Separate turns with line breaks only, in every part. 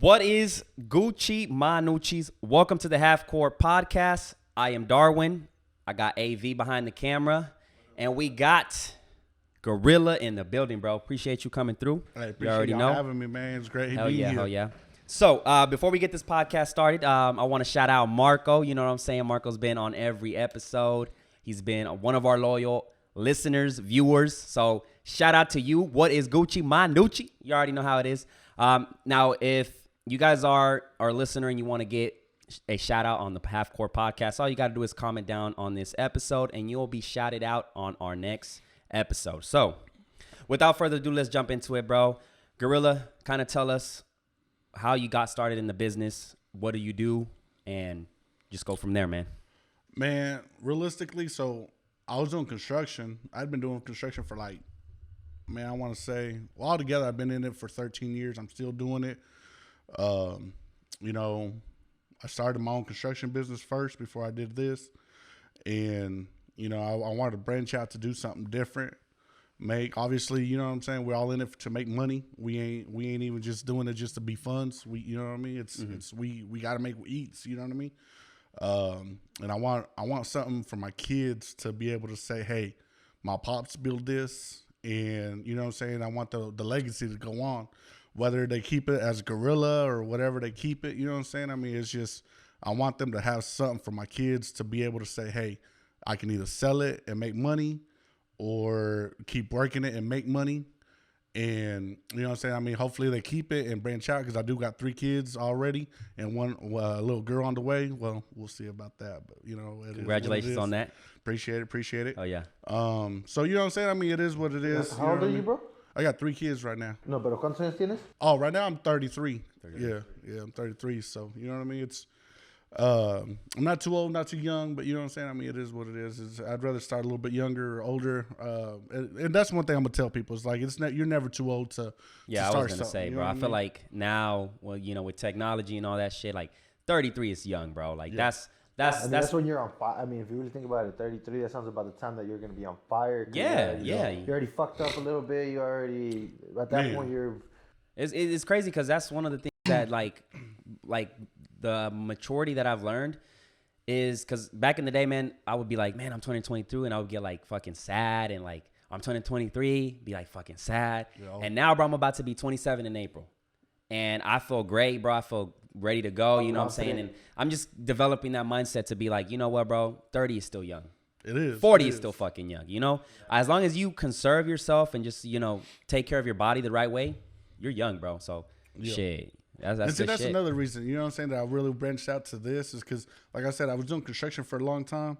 What is Gucci Manucci's? Welcome to the Half Court Podcast. I am Darwin. I got AV behind the camera, and we got Gorilla in the building, bro. Appreciate you coming through.
I appreciate y'all having me, man. It's great
Hell
being
yeah,
here.
hell yeah. So before we get this podcast started, I want to shout out Marco. You know what I'm saying? Marco's been on every episode. He's been one of our loyal listeners, viewers. So shout out to you. What is Gucci Manucci? You already know how it is. Now, if you guys are our listener and you want to get a shout out on the Half Court Podcast, all you got to do is comment down on this episode and you'll be shouted out on our next episode. So without further ado, let's jump into it, bro. Gorilla, kind of tell us how you got started in the business. What do you do? And just go from there, man.
Man, realistically, so I was doing construction. I'd been doing construction for I want to say, well, altogether, I've been in it for 13 years. I'm still doing it. I started my own construction business first before I did this. And, I wanted to branch out to do something different. Obviously, you know what I'm saying? We're all in it to make money. We ain't even just doing it just to be funds. You know what I mean? We got to make eats, you know what I mean? And I want something for my kids to be able to say, hey, my pops built this, and you know what I'm saying? I want the legacy to go on, whether they keep it as Gorilla or whatever they keep it, you know what I'm saying? I mean, it's just, I want them to have something for my kids to be able to say, hey, I can either sell it and make money or keep working it and make money. And you know what I'm saying? I mean, hopefully they keep it and branch out, because I do got 3 kids already and one little girl on the way. Well, we'll see about that, but
Congratulations on that.
Appreciate it.
Oh yeah.
So you know what I'm saying? I mean, it is what it is.
How old are you, bro?
I got 3 kids right now.
No, pero ¿cuántos años tienes?
Oh, right now I'm 33. Yeah, I'm 33. So you know what I mean? It's I'm not too old, not too young, but you know what I'm saying? I mean, it is what it is. I'd rather start a little bit younger or older. And that's one thing I'm gonna tell people. It's like you're never too old to
Yeah,
to
I was
start
gonna say,
you
bro.
know
I
what
feel
mean?
like now, well, with technology and all that shit, like 33 is young, bro. Like
Yeah.
that's
when you're on fire. I mean, if you really think about it, 33, that sounds about the time that you're going to be on fire.
Yeah.
You already fucked up a little bit. You already, at that
Man.
point, you're...
It's crazy, because that's one of the things that like the maturity that I've learned is, because back in the day, man, I would be like, man, I'm 22, and I would get like fucking sad, and like I'm turning 23, be like fucking sad.
Yeah.
And now, bro, I'm about to be 27 in April, and I feel great, bro. I feel ready to go. You know what I'm saying? And I'm just developing that mindset to be like, you know what, bro? 30 is still young.
It is.
40
It
is still fucking young, As long as you conserve yourself and just, take care of your body the right way, you're young, bro. So, shit. That's
That's
shit.
another reason, you know what I'm saying, that I really branched out to this, is because, like I said, I was doing construction for a long time.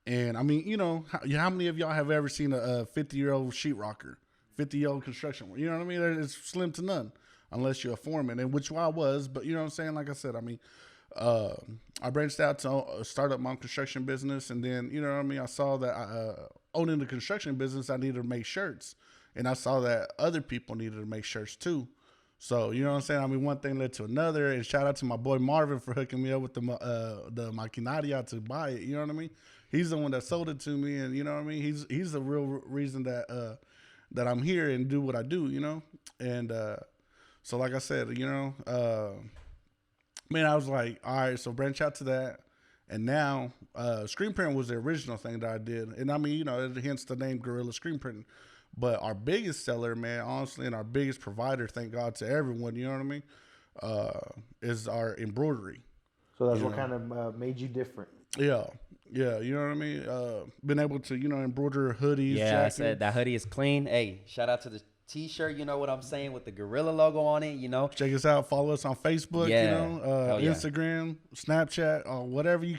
And I mean, how many of y'all have ever seen a 50-year-old sheetrocker, 50-year-old construction? You know what I mean? It's slim to none, unless you're a foreman, and which I was. But you know what I'm saying? Like I said, I mean, I branched out to start up my own construction business. And then, you know what I mean, I saw that owning the construction business, I needed to make shirts. And I saw that other people needed to make shirts too. So, you know what I'm saying? I mean, one thing led to another. And shout out to my boy Marvin for hooking me up with the maquinaria to buy it. You know what I mean? He's the one that sold it to me. And you know what I mean? He's the real reason that that I'm here and do what I do, And so like I said, man, I was like, all right, so branch out to that. And now screen printing was the original thing that I did. And I mean, hence the name Gorilla Screen Printing. But our biggest seller, man, honestly, and our biggest provider, thank God to everyone, you know what I mean, is our embroidery.
So that's what kind of made you different.
Yeah, you know what I mean? Been able to, embroider hoodies,
Yeah,
jackets.
I said that hoodie is clean. Hey, shout out to the T-shirt, you know what I'm saying, with the Gorilla logo on it,
Check us out. Follow us on Facebook,
Yeah. Yeah.
Instagram, Snapchat, whatever you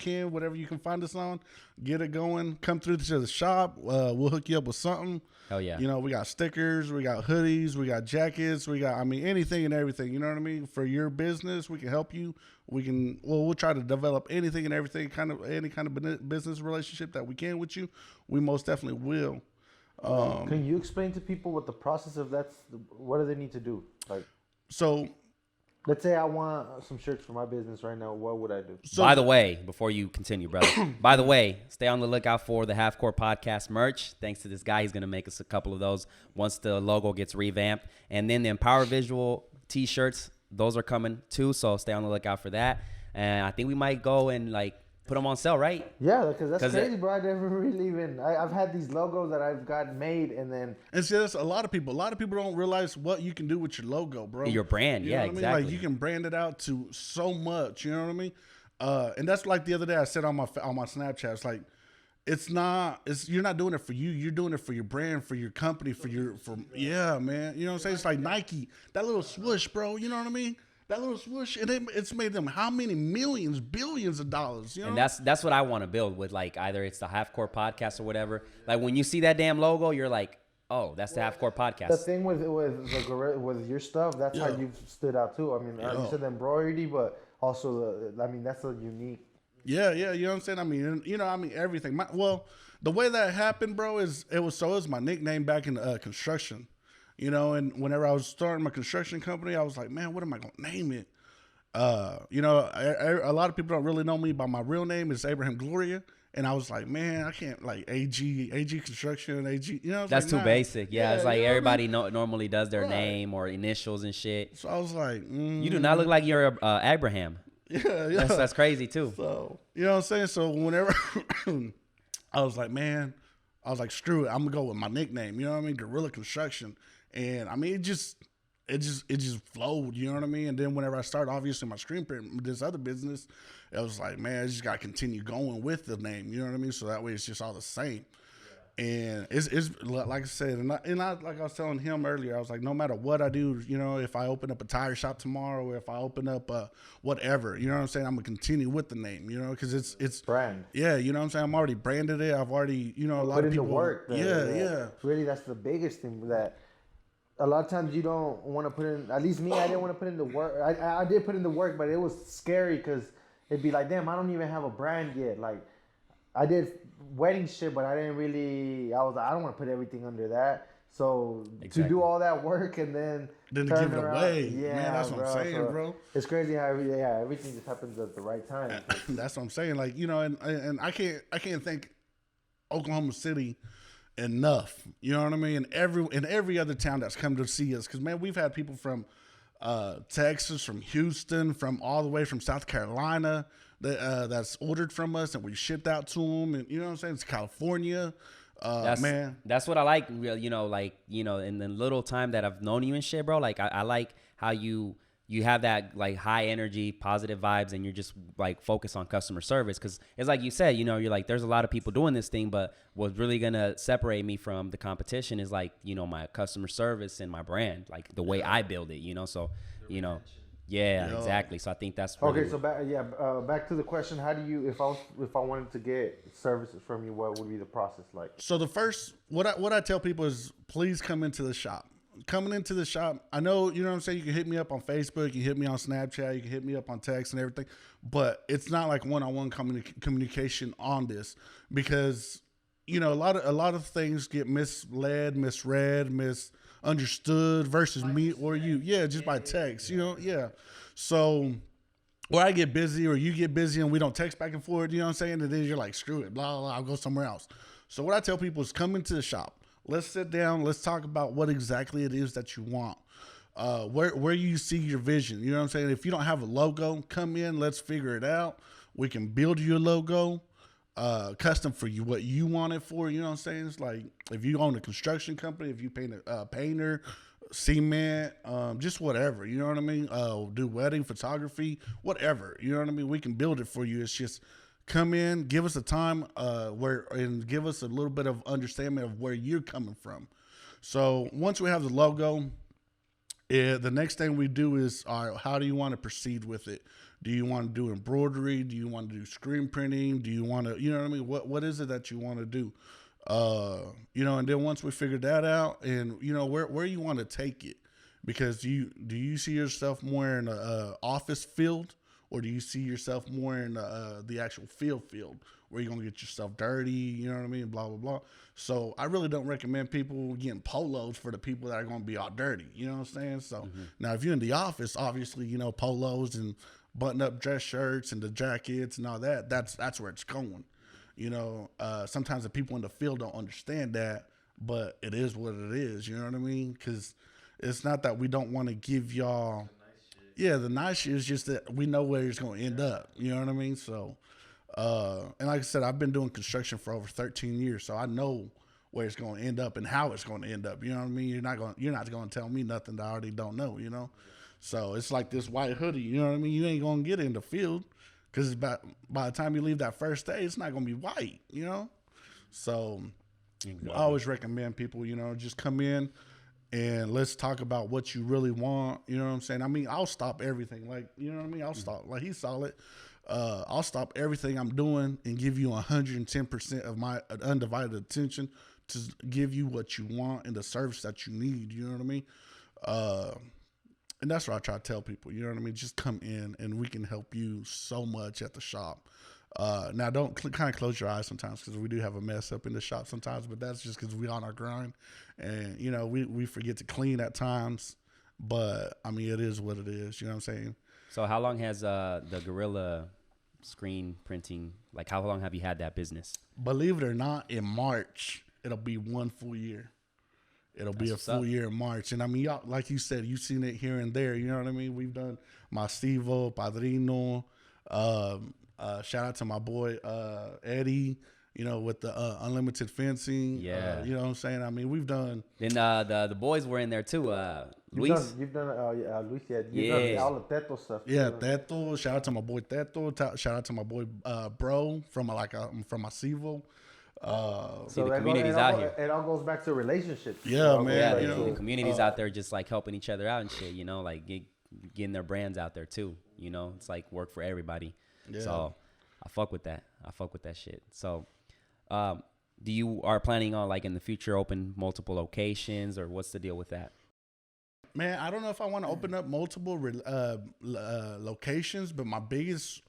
can find us on. Get it going. Come through to the shop. We'll hook you up with something.
Hell yeah.
We got stickers, we got hoodies, we got jackets, we got, anything and everything. You know what I mean? For your business, we can help you. We'll try to develop anything and everything, any kind of business relationship that we can with you. We most definitely will.
Can you explain to people what the process of what do they need to do?
So
let's say I want some shirts for my business right now. What would I do?
By the way, before you continue, brother, by the way, stay on the lookout for the Half Court Podcast merch. Thanks to this guy, he's going to make us a couple of those once the logo gets revamped. And then the Empower Visual T-shirts, those are coming too. So stay on the lookout for that. And I think we might go and like put them on sale, right?
Yeah, because that's
'Cause
crazy, bro. I never really even. I've had these logos that I've got made, and then
And see, that's a lot of people. A lot of people don't realize what you can do with your logo, bro.
Your brand,
You
yeah,
know what I mean?
exactly.
Like you can brand it out to so much. You know what I mean? And that's like the other day I said on my Snapchat. It's like you're not doing it for you. You're doing it for your brand, for your company, yeah, man. You know what I'm saying? It's like Nike, that little swoosh, bro. You know what I mean? That little swoosh, and it's made them how many millions, billions of dollars. You know?
And that's what I want to build with, like, either it's the Half Court Podcast or whatever. Like when you see that damn logo, you're like, oh, that's the Half Court Podcast.
the thing with with your stuff, that's how you've stood out too. I mean, you said the embroidery, but also that's a unique.
Yeah, you know what I'm saying? I mean, everything. The way that happened, bro, it was my nickname back in construction. You know, and whenever I was starting my construction company, I was like, man, what am I gonna name it? You know, a lot of people don't really know me by my real name. It's Abraham Gloria, and I was like, man, I can't like AG Construction, AG. You know,
That's too basic. Yeah, it's like
you know
everybody normally does their name or initials and shit.
So I was like,
You do not look like you're Abraham.
yeah.
That's crazy too.
So you know what I'm saying? So whenever I was like, man, I was like, screw it, I'm gonna go with my nickname. You know what I mean? Gorilla Construction. And I mean, it just flowed, you know what I mean? And then whenever I started, obviously, my screen print, this other business, it was like, man, I just got to continue going with the name, you know what I mean? So that way it's just all the same. Yeah. And it's like I said, and I like I was telling him earlier, I was like, no matter what I do, you know, if I open up a tire shop tomorrow or if I open up whatever, you know what I'm saying? I'm going to continue with the name, you know, because it's
brand.
Yeah, you know what I'm saying? I'm already branded it. I've already, you know, a lot of people.
Put in the work.
Yeah.
Really, that's the biggest thing that. A lot of times you don't want to put in. At least me, I didn't want to put in the work. I did put in the work, but it was scary because it'd be like, damn, I don't even have a brand yet. Like, I did wedding shit, but I didn't really. I was like, I don't want to put everything under that. So to do all that work and then
to
turn
give it
around,
away,
yeah,
man, that's what I'm saying,
so
bro.
It's crazy how everything just happens at the right time.
That's what I'm saying. Like, you know, and I can't thank Oklahoma City enough, you know what I mean? In every other town that's come to see us, because man, we've had people from Texas, from Houston, from all the way from South Carolina that's ordered from us, and we shipped out to them, and you know what I'm saying? It's California. That's
what I like. You know, like, you know, in the little time that I've known you and shit, bro. Like I like how you have that like high energy, positive vibes, and you're just like focused on customer service. Cause it's like you said, you know, you're like, there's a lot of people doing this thing, but what's really gonna separate me from the competition is like, you know, my customer service and my brand, like the way I build it, you know? So, you know, exactly. So I think that's really
okay. So back to the question. How do you, if I wanted to get services from you, what would be the process like?
So the first, what I tell people is please come into the shop. Coming into the shop, I know, you know what I'm saying, you can hit me up on Facebook, you can hit me on Snapchat, you can hit me up on text and everything, but it's not like one-on-one communication on this, because, you know, a lot of things get misled, misread, misunderstood versus me or you. Yeah, just by text, you know, yeah. So, or I get busy or you get busy and we don't text back and forth, you know what I'm saying, and then you're like, screw it, blah, blah, blah, I'll go somewhere else. So what I tell people is come into the shop. Let's sit down. Let's talk about what exactly it is that you want. Where you see your vision. You know what I'm saying? If you don't have a logo, come in. Let's figure it out. We can build you a logo, custom for you, what you want it for. You know what I'm saying? It's like if you own a construction company, if you paint a painter, cement, just whatever. You know what I mean? Do wedding photography, whatever. You know what I mean? We can build it for you. It's just come in, give us a time and give us a little bit of understanding of where you're coming from. So once we have the logo, the next thing we do is, all right, how do you want to proceed with it? Do you want to do embroidery? Do you want to do screen printing? Do you want to, you know what I mean? What is it that you want to do? You know, and then once we figure that out, and you know where you want to take it, because do you see yourself more in a office field? Or do you see yourself more in the actual field where you're going to get yourself dirty, you know what I mean, blah, blah, blah. So I really don't recommend people getting polos for the people that are going to be all dirty, you know what I'm saying? So Now if you're in the office, obviously, you know, polos and button-up dress shirts and the jackets and all that, that's where it's going. You know, sometimes the people in the field don't understand that, but it is what it is, you know what I mean? Because it's not that we don't want to give y'all... Yeah, the nice shit is just that we know where it's going to end up. You know what I mean? So, and like I said, I've been doing construction for over 13 years, so I know where it's going to end up and how it's going to end up. You know what I mean? You're not going to tell me nothing that I already don't know. You know, so it's like this white hoodie. You know what I mean? You ain't going to get in the field because by the time you leave that first day, it's not going to be white. You know, so I always recommend people, you know, just come in and let's talk about what you really want. You know what I'm saying? I mean, I'll stop everything. Like, you know what I mean? I'll stop. Like, he's solid. I'll stop everything I'm doing and give you 110% of my undivided attention to give you what you want and the service that you need. You know what I mean? And that's what I try to tell people. You know what I mean? Just come in and we can help you so much at the shop. Now, don't kind of close your eyes sometimes because we do have a mess up in the shop sometimes, but that's just because we on our grind. And, you know, we forget to clean at times. But, I mean, it is what it is. You know what I'm saying?
So how long has the Gorilla screen printing, like how long have you had that business?
Believe it or not, in March, it'll be 1 full year. It'll be a full year in March. And I mean, y'all, like you said, you've seen it here and there. You know what I mean? We've done Masivo, Padrino. Shout out to my boy Eddie, you know, with the unlimited fencing.
Yeah.
You know what I'm saying? I mean, we've done.
Then the boys were in there too. Luis.
You've done Luis, yeah.
Yeah.
Done all the Teto stuff.
Yeah,
too.
Teto. Shout out to my boy Teto. Shout out to my boy Bro from Masivo.
See, the community's out here.
It all goes back to relationships.
Yeah, man.
Yeah,
you know,
the community's out there just like helping each other out and shit, you know, like getting their brands out there too. You know, it's like work for everybody.
Yeah.
So I fuck with that. I fuck with that shit. So do you are planning on like in the future open multiple locations or what's the deal with that?
Man, I don't know if I want to open up multiple locations, but my biggest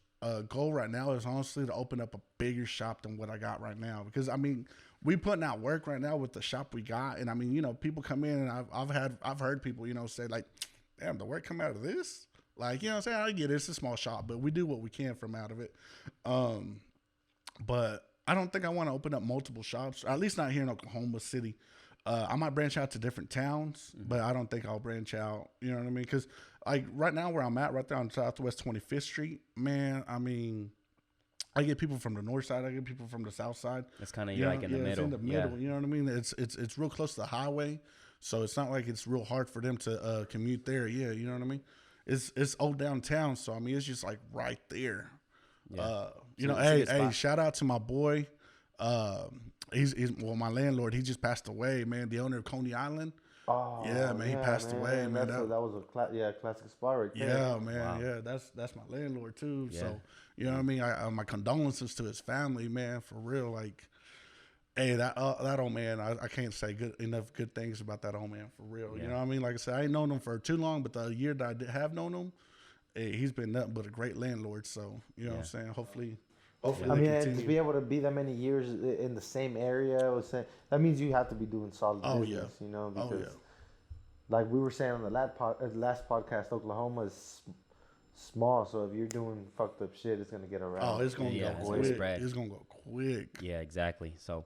goal right now is honestly to open up a bigger shop than what I got right now. Because I mean, we putting out work right now with the shop we got, and I mean, you know, people come in and I've heard people, you know, say like, "Damn, the work come out of this." Like, you know what I'm saying? I get it, it's a small shop, but we do what we can from out of it. But I don't think I want to open up multiple shops, or at least not here in Oklahoma City. I might branch out to different towns, but I don't think I'll branch out. You know what I mean? Because like right now where I'm at, right there on Southwest 25th Street, man, I mean, I get people from the north side, I get people from the south side.
It's kind of like in the middle.
It's in the middle. You know what I mean? It's real close to the highway, so it's not like it's real hard for them to commute there. Yeah, you know what I mean? It's old downtown, so I mean it's just like right there.
Yeah.
You know, hey, shout out to my boy. He's my landlord. He just passed away, man. The owner of Coney Island.
Oh,
yeah, man. He passed away, man.
That was a classic spot right there.
Yeah, man.
Wow.
Yeah, that's my landlord too.
Yeah.
So you know what I mean. My condolences to his family, man. For real, like, hey, that old man. I can't say enough good things about that old man. For real,
Yeah.
you know what I mean. Like I said, I ain't known him for too long, but the year that I have known him, hey, he's been nothing but a great landlord. So you know what I'm saying. Hopefully.
I
they
mean, and
continue.
to be able to be that many years in the same area, that means you have to be doing solid business, you know, because like we were saying on the last podcast, Oklahoma is small, so if you're doing fucked up shit, it's gonna get around.
Oh, it's gonna go quick.
Spread.
It's gonna go quick.
Yeah, exactly. So,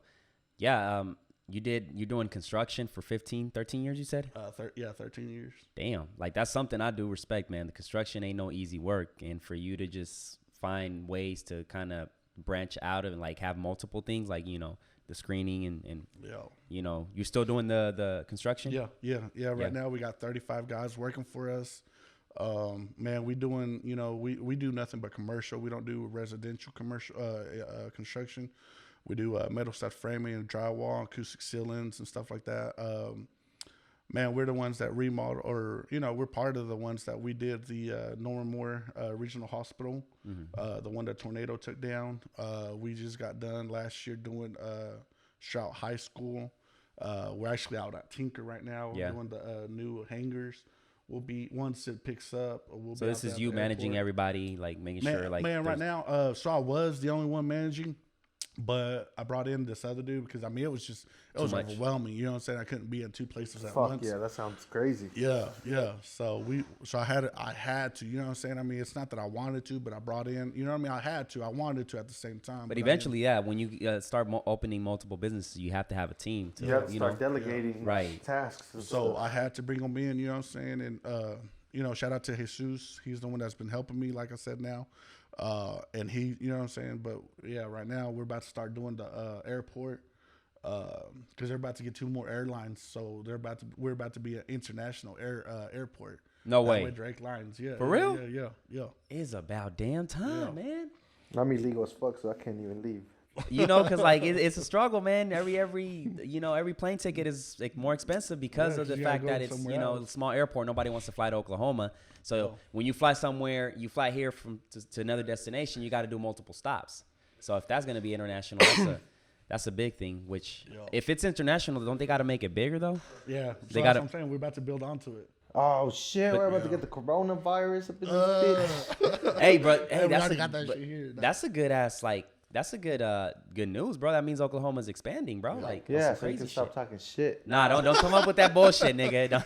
yeah, you're doing construction for 13 years, you said?
13 years.
Damn, like that's something I do respect, man. The construction ain't no easy work, and for you to just find ways to kind of branch out of and like have multiple things, like, you know, the screening and you know, you're still doing the construction.
Right now we got 35 guys working for us. Man, we doing, you know, we do nothing but commercial. We don't do residential commercial construction. We do metal stuff framing and drywall, acoustic ceilings and stuff like that. Man, we're the ones that remodel, or, you know, we're part of the ones that we did the Norman Moore Regional Hospital, the one that tornado took down. We just got done last year doing Strout High School. We're actually out at Tinker right now. We're doing the new hangars. We'll be, once it picks up, we'll
so
be
this is you managing everybody, like making sure, like,
man, right now, so I was the only one managing. But I brought in this other dude because I mean it was overwhelming. You know what I'm saying? I couldn't be in two places at once.
Yeah, that sounds crazy.
Yeah. So I had to. You know what I'm saying? I mean, it's not that I wanted to, but I brought in. You know what I mean? I had to. I wanted to at the same time.
But eventually, when you start opening multiple businesses, you have to have a team. To,
you have to start delegating
right
tasks.
So I had to bring them in. You know what I'm saying? shout out to Jesus. He's the one that's been helping me, like I said now. And he, you know what I'm saying? But yeah, right now we're about to start doing the airport because they're about to get 2 more airlines. So we're about to be an international airport.
No
That
way.
with Drake Lines. Yeah.
For real?
Yeah.
It's about damn time, man.
I'm illegal as fuck, so I can't even leave.
Because like it's a struggle, man. Every plane ticket is like more expensive because
Yeah,
of the
'cause you gotta
fact
go
that it's
somewhere else.
a small airport. Nobody wants to fly to Oklahoma. So when you fly somewhere, you fly here to another destination. You got to do multiple stops. So if that's gonna be international, that's a big thing. Which
Yeah.
if it's international, don't they got to make it bigger though?
Yeah. So
They
that's
gotta-
what I'm saying. We're about to build onto it.
Oh shit, we're about to get the coronavirus up in this bitch.
Hey, bro. Hey,
we
that's
already
a,
got that
but
shit here.
that's a good ass like. That's a good news, bro. That means Oklahoma's expanding, bro. Like
Yeah,
some
so you
crazy
can
shit.
stop talking shit.
Nah, don't come up with that bullshit, nigga.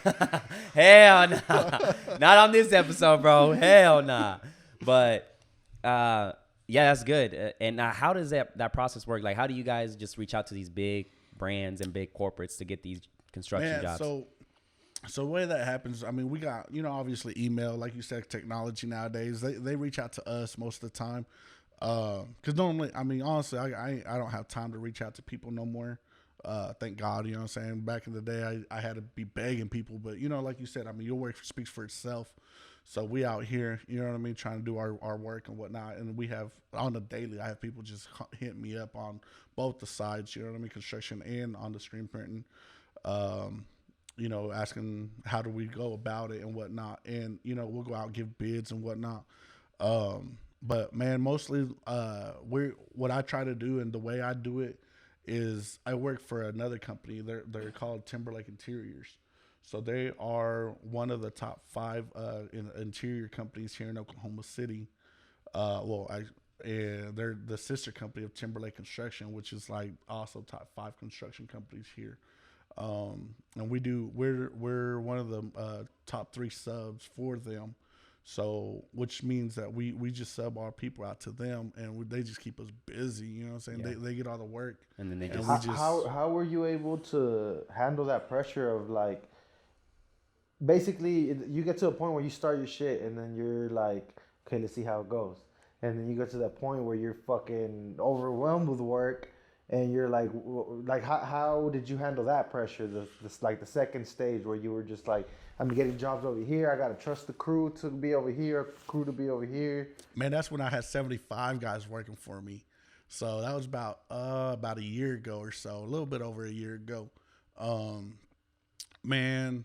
Hell nah. Not on this episode, bro. Hell nah. But yeah, that's good. And how does that process work? Like, how do you guys just reach out to these big brands and big corporates to get these construction jobs?
So the way that happens, I mean, we got, obviously email, like you said, technology nowadays. They reach out to us most of the time. Because normally, I mean, honestly, I don't have time to reach out to people no more. Thank God, you know what I'm saying? Back in the day, I had to be begging people. But, like you said, I mean, your work speaks for itself. So we out here, you know what I mean, trying to do our work and whatnot. And we have, on the daily, I have people just hit me up on both the sides, you know what I mean, construction and on the screen printing. Asking how do we go about it and whatnot. And, we'll go out and give bids and whatnot. But man, mostly what I try to do and the way I do it is I work for another company. They're called Timberlake Interiors. So they are one of the top 5 interior companies here in Oklahoma City. And they're the sister company of Timberlake Construction, which is like also top 5 construction companies here. And we're one of the top 3 subs for them. So, which means that we just sub our people out to them, and they just keep us busy. You know what I'm saying?
Yeah.
They get all the work,
And then they
and
just
we just
How were you able to handle that pressure of like, basically you get to a point where you start your shit and then you're like, okay, let's see how it goes, and then you get to that point where you're fucking overwhelmed with work, and you're like how did you handle that pressure? This like the second stage where you were just like, I'm getting jobs over here. I gotta trust the crew to be over here, crew to be over here.
Man, that's when I had 75 guys working for me. So that was about a year ago or so, a little bit over a year ago. Man,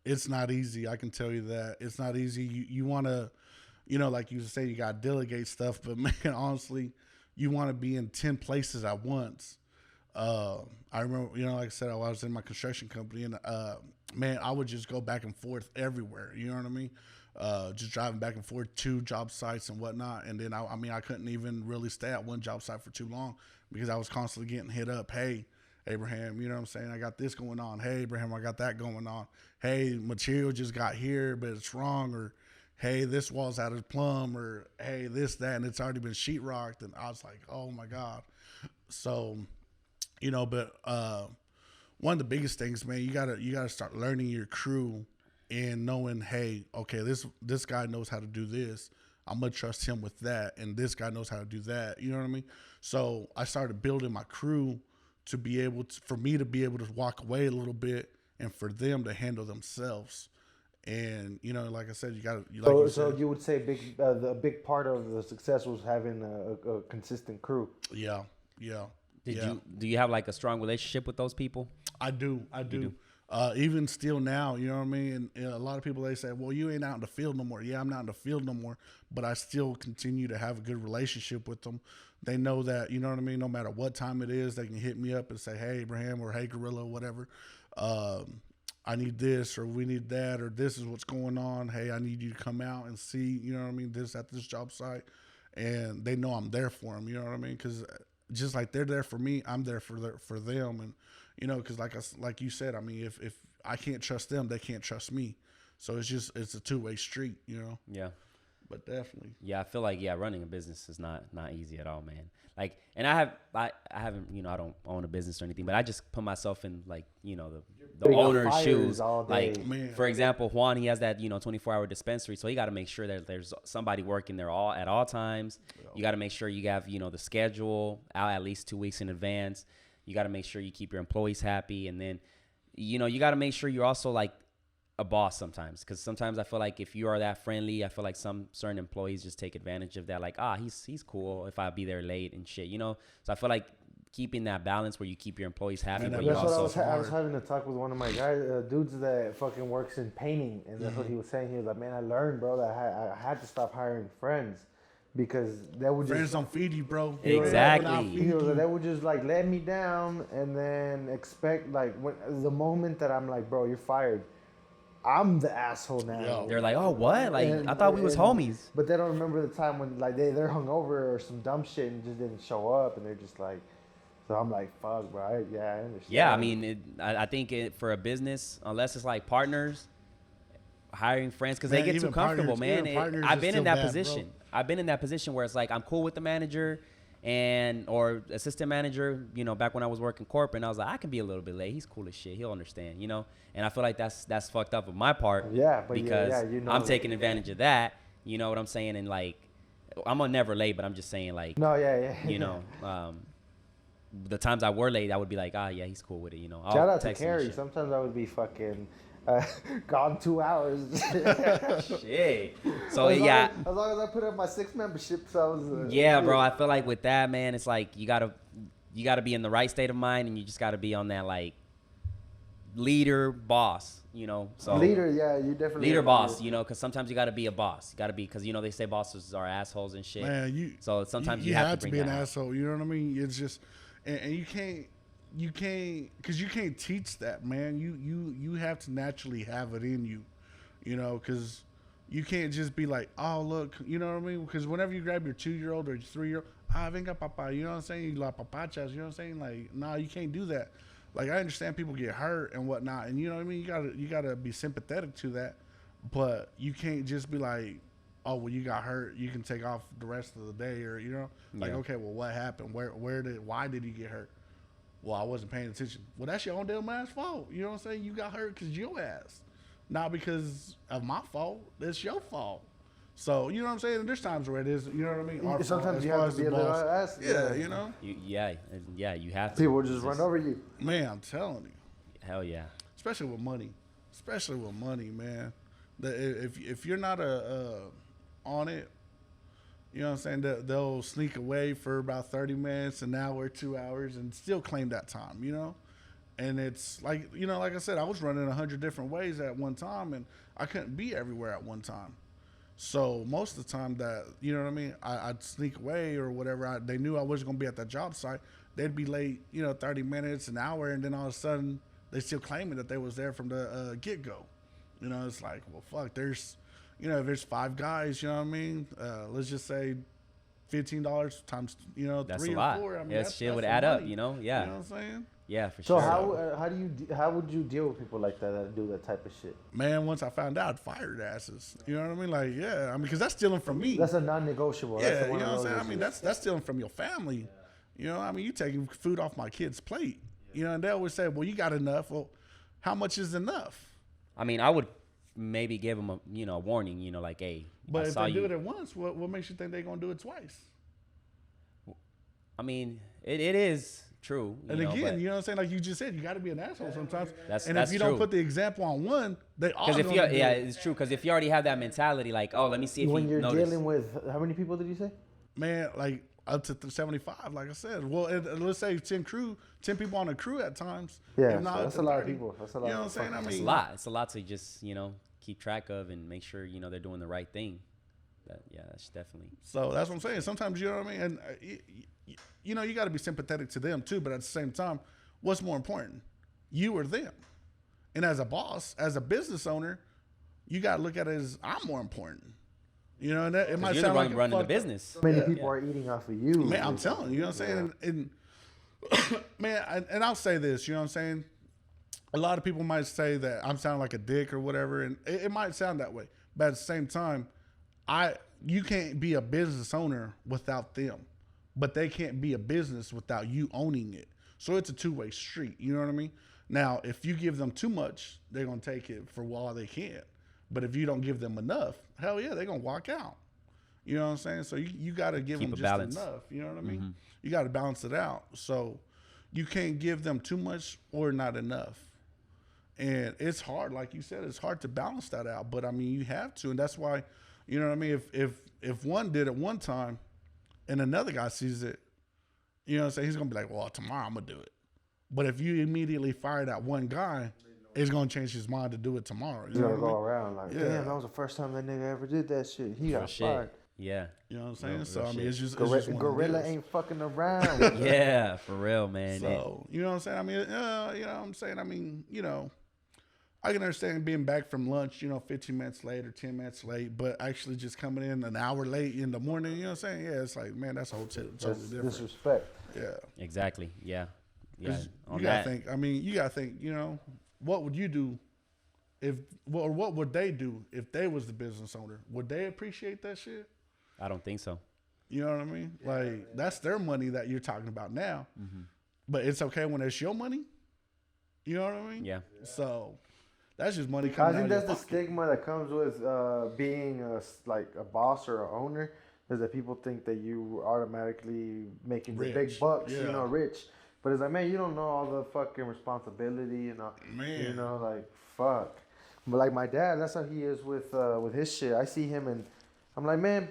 it's not easy. I can tell you that it's not easy. You want to, like you say, you got to delegate stuff, but man, honestly, you want to be in 10 places at once. I remember, like I said, I was in my construction company, and man, I would just go back and forth everywhere. You know what I mean? Just driving back and forth to job sites and whatnot. And then I couldn't even really stay at one job site for too long because I was constantly getting hit up. Hey, Abraham, you know what I'm saying? I got this going on. Hey, Abraham, I got that going on. Hey, material just got here, but it's wrong. Or, hey, this wall's out of plumb. Or, hey, this, that, and it's already been sheetrocked. And I was like, oh my God. So, but one of the biggest things, man, you gotta start learning your crew and knowing, hey, okay, this guy knows how to do this. I'm gonna trust him with that, and this guy knows how to do that. You know what I mean? So I started building my crew to be able to, for me to be able to walk away a little bit, and for them to handle themselves. And like I said,
So you would say the big part of the success was having a consistent crew.
Yeah.
Do you have like a strong relationship with those people?
I do. Even still now, you know what I mean? And a lot of people, they say, well, you ain't out in the field no more. Yeah, I'm not in the field no more, but I still continue to have a good relationship with them. They know that, you know what I mean? No matter what time it is, they can hit me up and say, hey, Abraham, or hey, Gorilla, whatever. I need this, or we need that, or this is what's going on. Hey, I need you to come out and see, you know what I mean, this at this job site. And they know I'm there for them, you know what I mean? Because just like they're there for me, I'm there for them. And, because like you said, I mean, if I can't trust them, they can't trust me. So it's a two-way street,
Yeah.
But definitely.
Yeah, I feel like running a business is not easy at all, man. Like, and I haven't, I don't own a business or anything, but I just put myself in like, the
Big
owner's
fires
shoes.
all
Like,
day.
Man.
for example, Juan, he has that 24-hour dispensary, so you got to make sure that there's somebody working there at all times. You got to make sure you have the schedule out at least 2 weeks in advance. You got to make sure you keep your employees happy, and then you got to make sure you're also like a boss sometimes, because sometimes I feel like if you are that friendly, I feel like some certain employees just take advantage of that, like, he's cool if I be there late and shit, so I feel like keeping that balance where you keep your employees happy,
Man,
but
that
you
That's what
also
I was having a talk with one of my guys, dudes that fucking works in painting, and that's what he was saying. He was like, "Man, I learned, bro, that I had to stop hiring friends because that would
Friends
just
don't feed you, bro.
Exactly.
Friends don't feed
he was like,
you.
that would just like let me down, and then expect like when the moment that I'm like, bro, you're fired, I'm the asshole now.
Yeah.
they're like, oh, what? Like,
And-
I thought we was
and-
homies.
But they don't remember the time when like they're hungover or some dumb shit and just didn't show up, and they're just like, so I'm like, fuck, bro. I understand.
Yeah, I mean, I think for a business, unless it's like partners, hiring friends, because they
Man,
get too
even
comfortable,
partners-
man.
even partners
I've
is
been
still
in that
bad,
position.
bro.
I've been in that position where it's like I'm cool with the manager or assistant manager. Back when I was working corporate, and I was like, I can be a little bit late. He's cool as shit. He'll understand. And I feel like that's fucked up on my part.
Yeah, but
because I'm
that.
taking advantage of that. You know what I'm saying? And like, I'm never late, but I'm just saying like,
No, yeah.
the times I were late, I would be like, yeah, he's cool with it. I'll
Shout out to
text him and
Carrie.
shit.
Sometimes I would be fucking gone 2 hours.
Shit. So
as
yeah,
long as I put up my 6 memberships, I was.
yeah, bro. I feel like with that, man, it's like you gotta be in the right state of mind, and you just gotta be on that like leader boss. So
Leader, yeah, you definitely.
leader boss. Because sometimes you gotta be a boss. You gotta be because they say bosses are assholes and shit.
Man,
so sometimes
you
you have
have
to
to
bring
be
that
an
out.
asshole. You know what I mean? It's just, and you can't, because you can't teach that, man. You have to naturally have it in you, because you can't just be like, oh look, you know what I mean? Because whenever you grab your 2-year-old or your 3-year-old, venga papa, you know what I'm saying? You la papachas, you know what I'm saying? Like, nah, you can't do that. Like, I understand people get hurt and whatnot, and you know what I mean? You gotta be sympathetic to that, but you can't just be like, oh, well, you got hurt, you can take off the rest of the day, or like,
Yeah.
okay, well, what happened? Why did you get hurt? Well, I wasn't paying attention. Well, that's your own damn ass fault. You know what I'm saying? You got hurt because your ass, not because of my fault. It's your fault. So, you know what I'm saying? And there's times where it is, you know what I mean? Our
Sometimes
fault, as
you
far
have
as
to be
the
a little
boss.
ass.
Yeah,
You have to.
People just
It's
run over you.
Man, I'm telling you.
Hell yeah.
Especially with money, man. If you're not on it, you know what I'm saying, they'll sneak away for about 30 minutes, an hour, 2 hours, and still claim that time, and it's like, like I said, I was running 100 different ways at one time, and I couldn't be everywhere at one time. So most of the time that, you know what I mean, I'd sneak away or whatever. They knew I wasn't going to be at that job site. They'd be late, 30 minutes, an hour, and then all of a sudden they still claiming that they was there from the get-go. It's like, well, fuck, there's, if there's 5 guys, you know what I mean? Let's just say $15 times,
That's
3
a
or
lot.
4. I mean,
That
that's
shit would
some
add up,
money.
Yeah.
You know what I'm saying?
Yeah, for
So
sure.
how would you deal with people like that do that type of shit?
Man, once I found out, I fired asses. You know what I mean? Like, yeah, I mean, because that's stealing from me.
That's a non-negotiable. That's
Yeah,
the one
you know
of
what I'm
those
saying? I mean,
issues.
that's stealing from your family. I mean, you taking food off my kid's plate. And they always say, well, you got enough. Well, how much is enough?
I mean, I would maybe give them a warning, like, hey,
But
I
if
saw
they do
you.
it at once, what makes you think they're going to do it twice?
I mean, it is true.
And
you know,
again,
but-
you know what I'm saying? Like you just said, you got to be an asshole sometimes.
That's-
and
that's
if you
true.
don't put the example on one, they all
Because if
gonna
you,
do
yeah,
it.
it's true. Because if you already have that mentality, like, oh, let me see if
When
he
you're
noticed.
dealing with how many people did you say?
Man, like up to 75, like I said. Well, let's say 10 people on a crew at times.
Yeah,
If not,
so that's
up to
a lot of
30.
people. That's a lot.
You know what I'm saying? I
It's
mean,
a lot. It's a lot to just keep track of and make sure they're doing the right thing. That's definitely.
So that's what I'm saying. Sometimes, you know what I mean? And, you got to be sympathetic to them too. But at the same time, what's more important, you or them? And as a boss, as a business owner, you got to look at it as I'm more important. And that, it might
You're the
sound
one
like
running the
fucked up.
business.
So many people are eating off of you.
Man, I'm telling you, you know what I'm saying? And man, and I'll say this, you know what I'm saying? A lot of people might say that I'm sounding like a dick or whatever, and it might sound that way. But at the same time, you can't be a business owner without them, but they can't be a business without you owning it. So it's a two-way street. You know what I mean? Now, if you give them too much, they're gonna take it for all they can. But if you don't give them enough, hell yeah, they're gonna walk out. You know what I'm saying? So you got to give
Keep
them
a
just
balance.
enough. You know what I mean? You got to balance it out. So you can't give them too much or not enough. And it's hard, like you said, it's hard to balance that out. But I mean, you have to, and that's why, you know what I mean. If one did it one time, and another guy sees it, you know what I'm saying, he's gonna be like, well, tomorrow I'm gonna do it. But if you immediately fire that one guy, it's gonna change his mind to do it tomorrow. You
You
know
gotta
what I
go
mean?
around like,
Yeah.
damn, that was the first time that nigga ever did that shit. He
Real
got
shit.
fired.
Yeah.
You know what I'm saying?
Real
So I mean,
shit.
it's just one of
Gorilla
those.
ain't fucking around.
Yeah, for real, man.
So, you know what I'm saying? I mean, you know what I'm saying? I mean, you know, I can understand being back from lunch, 15 minutes late or 10 minutes late, but actually just coming in an hour late in the morning, you know what I'm saying? Yeah, it's like, man, that's a whole totally
That's
different.
disrespect.
Yeah.
Exactly. Yeah. Yeah.
'Cause
On
you gotta
that.
think, you gotta think, what would you do or what would they do if they was the business owner? Would they appreciate that shit?
I don't think so.
You know what I mean? Like, that's their money that you're talking about now. But it's okay when it's your money. You know what I mean?
Yeah.
So that's just money
I
coming
think
out
that's
of
the
your pocket.
stigma that comes with being a boss or a owner, is that people think that you automatically making the big
Rich.
bucks,
Yeah.
rich. But it's like, man, you don't know all the fucking responsibility and all,
Man.
like fuck. But like my dad, that's how he is with his shit. I see him and I'm like, man,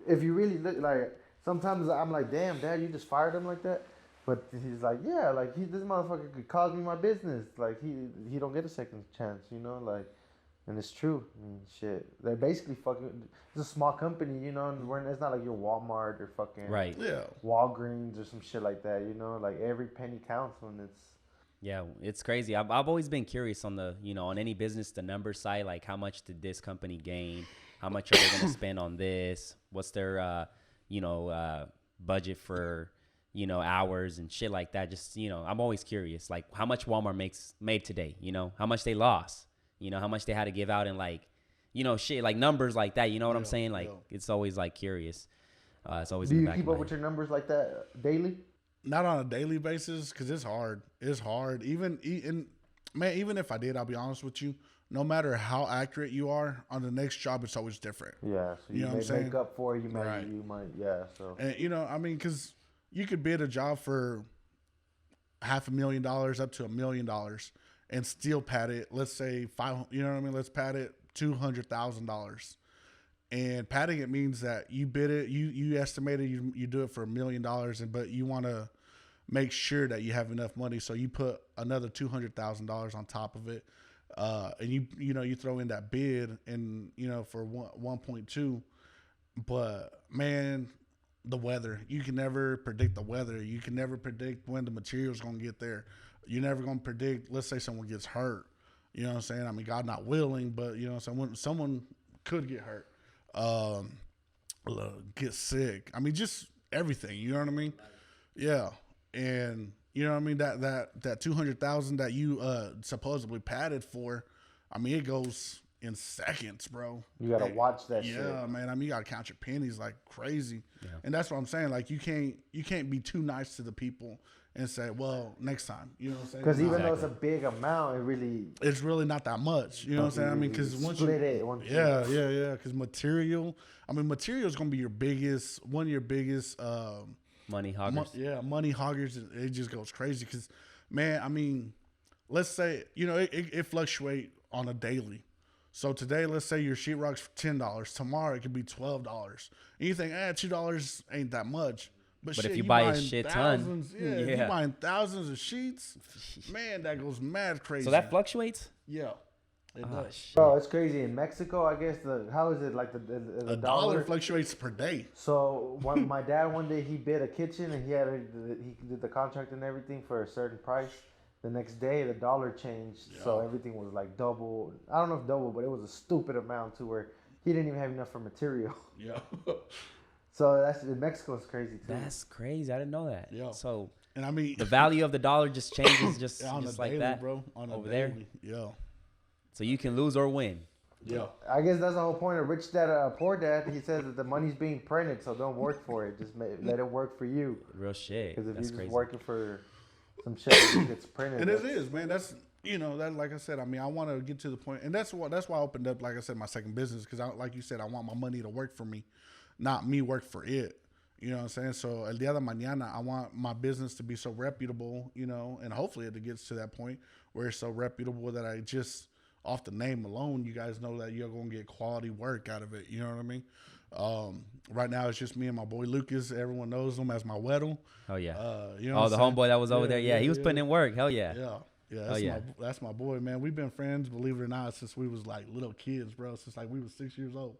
if you really look, like sometimes I'm like, damn, Dad, you just fired him like that. But he's like, yeah, like this motherfucker could cost me my business. Like he don't get a second chance, like, and it's true. I mean, shit, they're basically fucking. It's a small company, and it's not like your Walmart or fucking
Right.
Yeah.
Walgreens or some shit like that. Like every penny counts when it's.
Yeah, it's crazy. I've always been curious on the, on any business, the number side, like how much did this company gain? How much are they going to spend on this? What's their, budget for, hours and shit like that? Just, I'm always curious, like how much Walmart made today, how much they lost, how much they had to give out and like, shit, like numbers like that. You know what I'm saying? Like, it's always like curious. It's always
Do
in the
you
back
keep
of my
up with
head.
your numbers like that daily?
Not on a daily basis because it's hard. It's hard. Even if I did, I'll be honest with you. No matter how accurate you are on the next job, it's always different.
Yeah, so
You
you
know what I'm
may
saying?
make up for it.
Right.
You might, yeah. So
And because you could bid a job for $500,000 up to $1 million and still pad it. Let's say let's pad it $200,000. And padding it means that you bid it, you estimated you do it for $1 million, but you want to make sure that you have enough money, so you put another $200,000 on top of it, and you throw in that bid, and for 1.2. But man, the weather, you can never predict the weather. You can never predict when the material's gonna get there. You're never gonna predict. Let's say someone gets hurt. You know what I'm saying? I mean, God not willing, but someone could get hurt. Get sick. I mean, just everything. You know what I mean? Yeah. And you know what I mean? That 200,000 that you shipposably padded for, I mean, it goes in seconds, bro.
you gotta watch that shit.
Yeah, man. I mean, you gotta count your pennies like crazy. Yeah. And that's what I'm saying. Like, you can't be too nice to the people and say, well, next time. You know what I'm saying?
Because even though it's a big amount,
it's really not that much. You know what I'm saying? I mean, because once
split it.
yeah. Because material is gonna be one of your biggest
Money hoggers.
money hoggers. It just goes crazy because, man, I mean, let's say it fluctuate on a daily. So today, let's say your sheetrock's for $10. Tomorrow it could be $12. And you think, $2 ain't that much. But shit,
if you buy a
buying
shit
thousands,
ton,
if you buying thousands of sheets, man, that goes mad crazy.
So that fluctuates?
Yeah, it
Oh,
does.
shit.
Bro, it's crazy. In Mexico, I guess how is it like the
A dollar fluctuates per day.
So my dad one day he bid a kitchen and he did the contract and everything for a certain price. The next day the dollar changed, so everything was like double. I don't know if double, but it was a stupid amount to where he didn't even have enough for material.
Yeah.
So that's in Mexico is crazy too.
That's crazy. I didn't know that.
Yeah.
So
And I mean,
the value of the dollar just changes just
on a
like
daily,
that,
bro. On a
over
daily.
there.
Yeah.
So you can lose or win.
Yeah.
I guess that's the whole point of Rich Dad Poor Dad. He says that the money's being printed, so don't work for it. Just let it work for you.
Real shit.
Because if
That's
you're just
crazy.
working for some shit that just gets printed,
And it is, man. That's that. Like I said, I mean, I want to get to the point, and that's why I opened up. Like I said, my second business because, like you said, I want my money to work for me, not me work for it. You know what I'm saying? So el día de mañana, I want my business to be so reputable, and hopefully it gets to that point where it's so reputable that I just off the name alone, you guys know that you're gonna get quality work out of it. You know what I mean? Right now it's just me and my boy Lucas. Everyone knows him as my Weddle.
Oh yeah.
What
the
I'm saying?
homeboy that was over there. Yeah, he was putting in work. Hell yeah.
Yeah. That's my boy, man. We've been friends, believe it or not, since we was like little kids, bro. Since like we was 6 years old.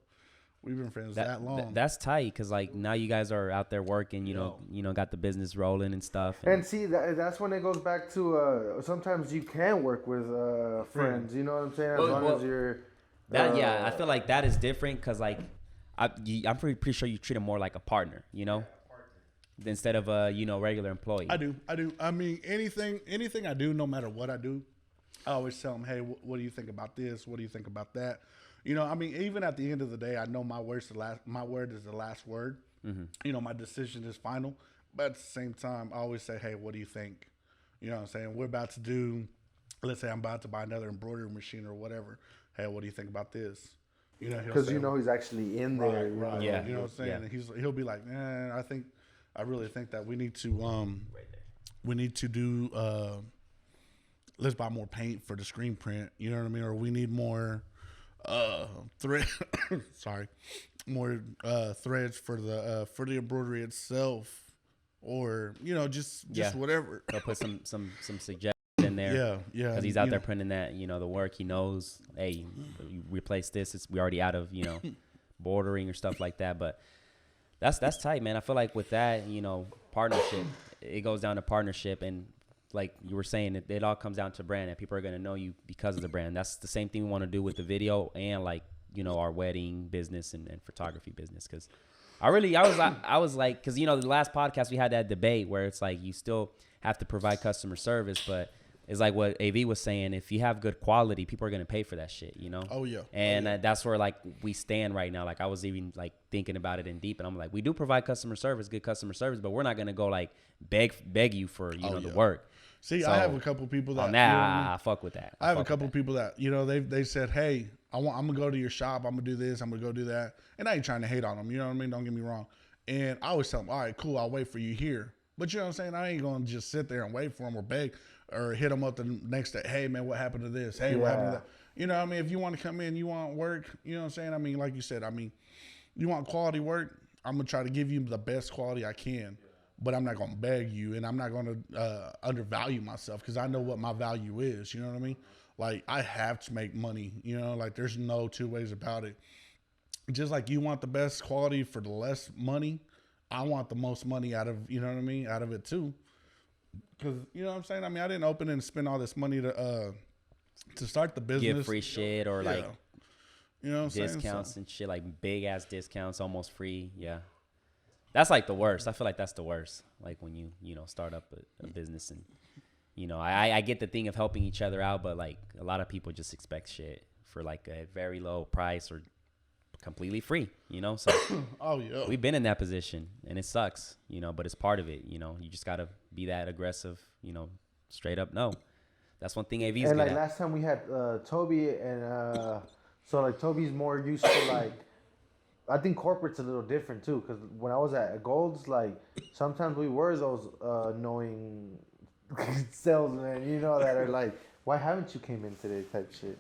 We've been friends that long.
That's tight because like now you guys are out there working. You know, got the business rolling and stuff.
And see, that's when it goes back to sometimes you can work with friends. You know what I'm saying? As long as you're.
I feel like that is different because like I'm pretty sure you treat them more like a partner. Instead of a regular employee.
I do. I mean, anything I do, no matter what I do, I always tell them, hey, what do you think about this? What do you think about that? I mean, even at the end of the day, I know my word is the last word. Mm-hmm. My decision is final. But at the same time, I always say, hey, what do you think? You know what I'm saying? We're about to do, let's say I'm about to buy another embroidery machine or whatever. Hey, what do you think about this?
Because he's actually in there.
Right.
Yeah.
You know what I'm saying?
Yeah.
And he'll be like, I really think that we need to do, let's buy more paint for the screen print. You know what I mean? Or we need more thread more threads for the embroidery itself, or just whatever.
They'll put some suggestions in there.
Yeah,
because he's out there printing that the work. He knows, hey, you replace this, we already out of bordering or stuff like that. But that's tight, man. I feel like with that partnership, it goes down to partnership. And like you were saying, it all comes down to brand, and people are going to know you because of the brand. That's the same thing we want to do with the video and like, our wedding business and photography business. Cause I was like, cause the last podcast we had that debate where it's like, you still have to provide customer service, but it's like what AV was saying, if you have good quality, people are going to pay for that shit,
Oh yeah.
And that's where like we stand right now. Like I was even like thinking about it in deep, and I'm like, we do provide customer service, good customer service, but we're not going to go like beg you for, the work.
See,
So,
I have a couple people that
I fuck with that.
I have a couple people that they said, hey, I'm gonna go to your shop. I'm gonna do this. I'm gonna go do that. And I ain't trying to hate on them. You know what I mean? Don't get me wrong. And I always tell them, all right, cool. I'll wait for you here. But you know what I'm saying? I ain't gonna just sit there and wait for them or beg or hit them up the next day. Hey man, what happened to this? Hey, what happened to that? You know what I mean? If you want to come in, you want work. You know what I'm saying? I mean, like you said, you want quality work. I'm gonna try to give you the best quality I can. But I'm not going to beg you, and I'm not going to undervalue myself because I know what my value is. You know what I mean? Like, I have to make money. Like, there's no two ways about it. Just like you want the best quality for the less money, I want the most money out of, out of it too. Because, you know what I'm saying? I mean, I didn't open and spend all this money to start the business.
Give free shit or like discounts
saying?
And shit, like big ass discounts, almost free. Yeah. That's like the worst. I feel like that's the worst. Like when you start up a business and, I get the thing of helping each other out, but like a lot of people just expect shit for like a very low price or completely free, So
oh yeah,
we've been in that position and it sucks, but it's part of it. You just got to be that aggressive, straight up. No, that's one thing AV's
and
good
like
at.
last time we had Toby and so like Toby's more used to like. I think corporate's a little different too, because when I was at Gold's, like sometimes we were those annoying salesmen, that are like, "Why haven't you came in today?" type shit.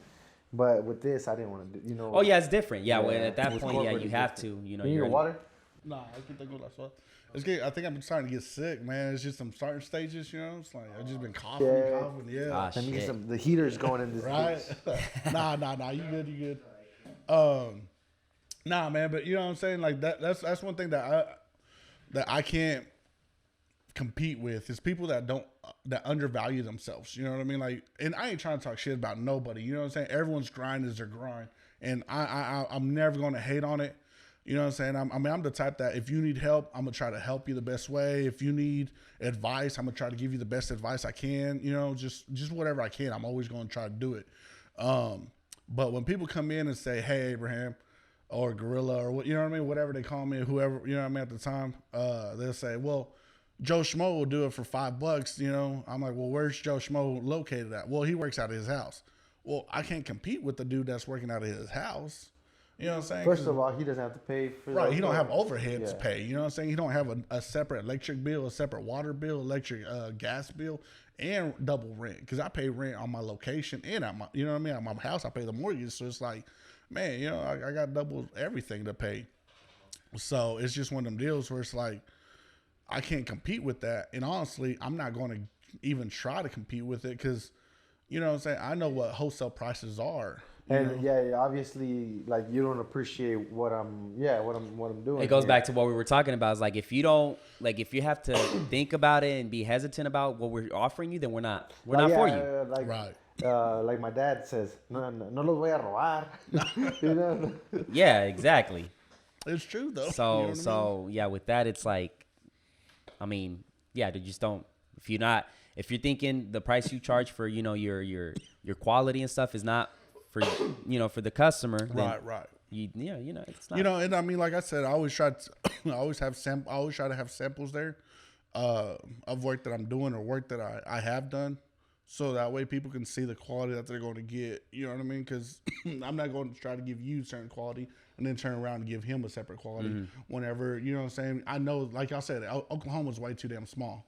But with this, I didn't want to do.
Oh yeah, it's different. Yeah, well, at that
with
point, yeah,
corporate,
you
it's
have
different.
to.
You need water?
Nah, I can think of that. It's good. I think I'm starting to get sick, man. It's just some starting stages, It's like I've just been coughing. Yeah.
Ah,
Let me get
shit.
the heaters going in this.
Right? Nah. You good. Nah, man, but you know what I'm saying? Like that's one thing that I can't compete with is people that undervalue themselves. You know what I mean? Like, and I ain't trying to talk shit about nobody. You know what I'm saying? Everyone's grind is their grind, and I'm never gonna hate on it. You know what I'm saying? I'm the type that if you need help, I'm gonna try to help you the best way. If you need advice, I'm gonna try to give you the best advice I can. Just whatever I can. I'm always gonna try to do it. But when people come in and say, "Hey, Abraham," or Gorilla, or what, you know what I mean, whatever they call me, whoever, you know what I mean, at the time, they'll say, "Well, Joe Schmo will do it for $5." You know, I'm like, "Well, where's Joe Schmo located at?" "Well, he works out of his house." Well, I can't compete with the dude that's working out of his house. You know what I'm saying?
First of all, he doesn't have to pay for
Right,
the-
he don't have overhead to
Yeah.
pay. You know what I'm saying? He don't have a separate electric bill, a separate water bill, electric gas bill, and double rent. Because I pay rent on my location and at my, you know what I mean, at my house I pay the mortgage. So it's like, man, you know, I got double everything to pay. So it's just one of them deals where it's like, I can't compete with that. And honestly, I'm not going to even try to compete with it because, you know what I'm saying, I know what wholesale prices are.
And yeah, obviously, like you don't appreciate what I'm doing.
It goes
here.
back to what we were talking about. It's like if you don't, like if you have to think about it and be hesitant about what we're offering you, then we're not for you.
Like,
Right.
Like my dad says, no los voy a robar. You know.
Yeah, exactly.
It's true though.
So
You know what I mean?
so yeah, with that, it's like, I mean, yeah, you just don't. If you're thinking the price you charge for, you know, your quality and stuff is not for, you know, for the customer, then
Right.
you know, it's not.
You know, and I mean, like I said, I always try to have samples there of work that I'm doing or work that I have done, so that way people can see the quality that they're going to get. You know what I mean? Because I'm not going to try to give you certain quality and then turn around and give him a separate quality whenever, you know what I'm saying. I know, like I said, Oklahoma's way too damn small.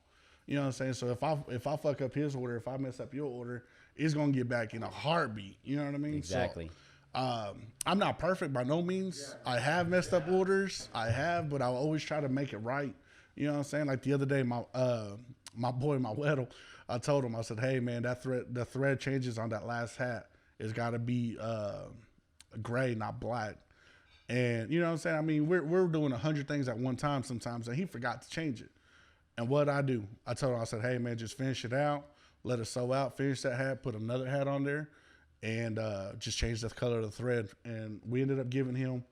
You know what I'm saying? So if I fuck up his order, if I mess up your order, it's gonna get back in a heartbeat. You know what I mean?
Exactly.
So, I'm not perfect by no means. I have messed up orders. I have, but I always try to make it right. You know what I'm saying? Like the other day, my boy, my Weddle, I told him, I said, "Hey man, the thread changes on that last hat. It's got to be gray, not black." And you know what I'm saying? I mean, we're doing 100 things at one time sometimes, and he forgot to change it. And what I do, I told him, I said, "Hey man, just finish it out, let it sew out, finish that hat, put another hat on there, and just change the color of the thread." And we ended up giving him,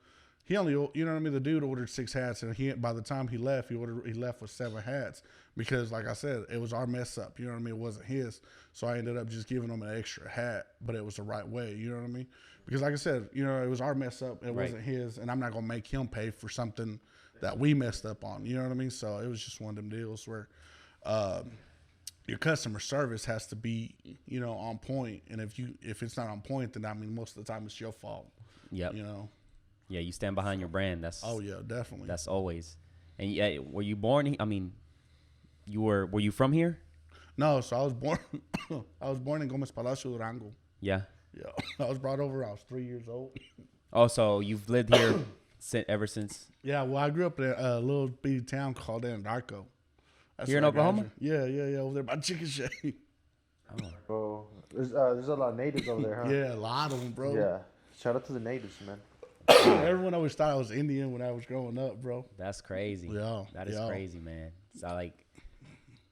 he only, you know what I mean, the dude ordered 6 hats, and by the time he left, he left with 7 hats because, like I said, it was our mess up. You know what I mean? It wasn't his, so I ended up just giving him an extra hat, but it was the right way. You know what I mean? Because, like I said, you know, it was our mess up. It wasn't his, and I'm not gonna make him pay for something that we messed up on. You know what I mean? So it was just one of them deals where your customer service has to be, you know, on point. And if it's not on point, then I mean, most of the time it's your fault.
Yep.
You know?
Yeah, you stand behind your brand. That's
Oh yeah, definitely.
that's always. And yeah, were you born? I mean, were you from here?
No, so I was born in Gomez Palacio, Durango.
Yeah.
Yeah. I was brought over, I was 3 years old.
Oh, so you've lived here ever since?
Yeah, well, I grew up in a little bitty town called Anadarko. That's
Here in
where I
Oklahoma?
graduated. Yeah, over there by Chicken Shack.
Bro, there's a lot of natives over there, huh?
Yeah, a lot of them, bro.
Yeah. Shout out to the natives, man.
Everyone always thought I was Indian when I was growing up, bro.
That's crazy.
Yeah,
That is
yeah.
crazy, man. So like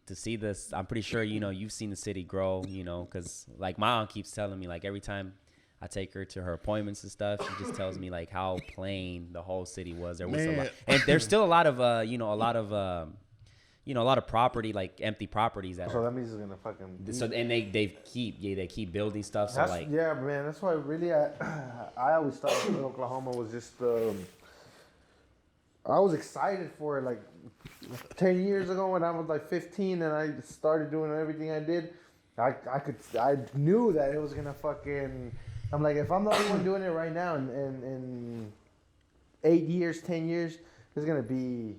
to see this, I'm pretty sure, you know, you've seen the city grow, you know, because like my aunt keeps telling me, like every time I take her to her appointments and stuff, she just tells me like how plain the whole city was. There was a
Man.
lot, and there's still a lot of, you know, a lot of property, like empty properties that
So
are.
that means it's gonna fucking.
So and they keep building stuff. So
That's,
like
yeah, man. That's why really I always thought Oklahoma was just. I was excited for it like 10 years ago when I was like 15 and I started doing everything I did. I knew that it was gonna fucking. I'm like, if I'm the only one doing it right now, in 8 years, 10 years, it's gonna be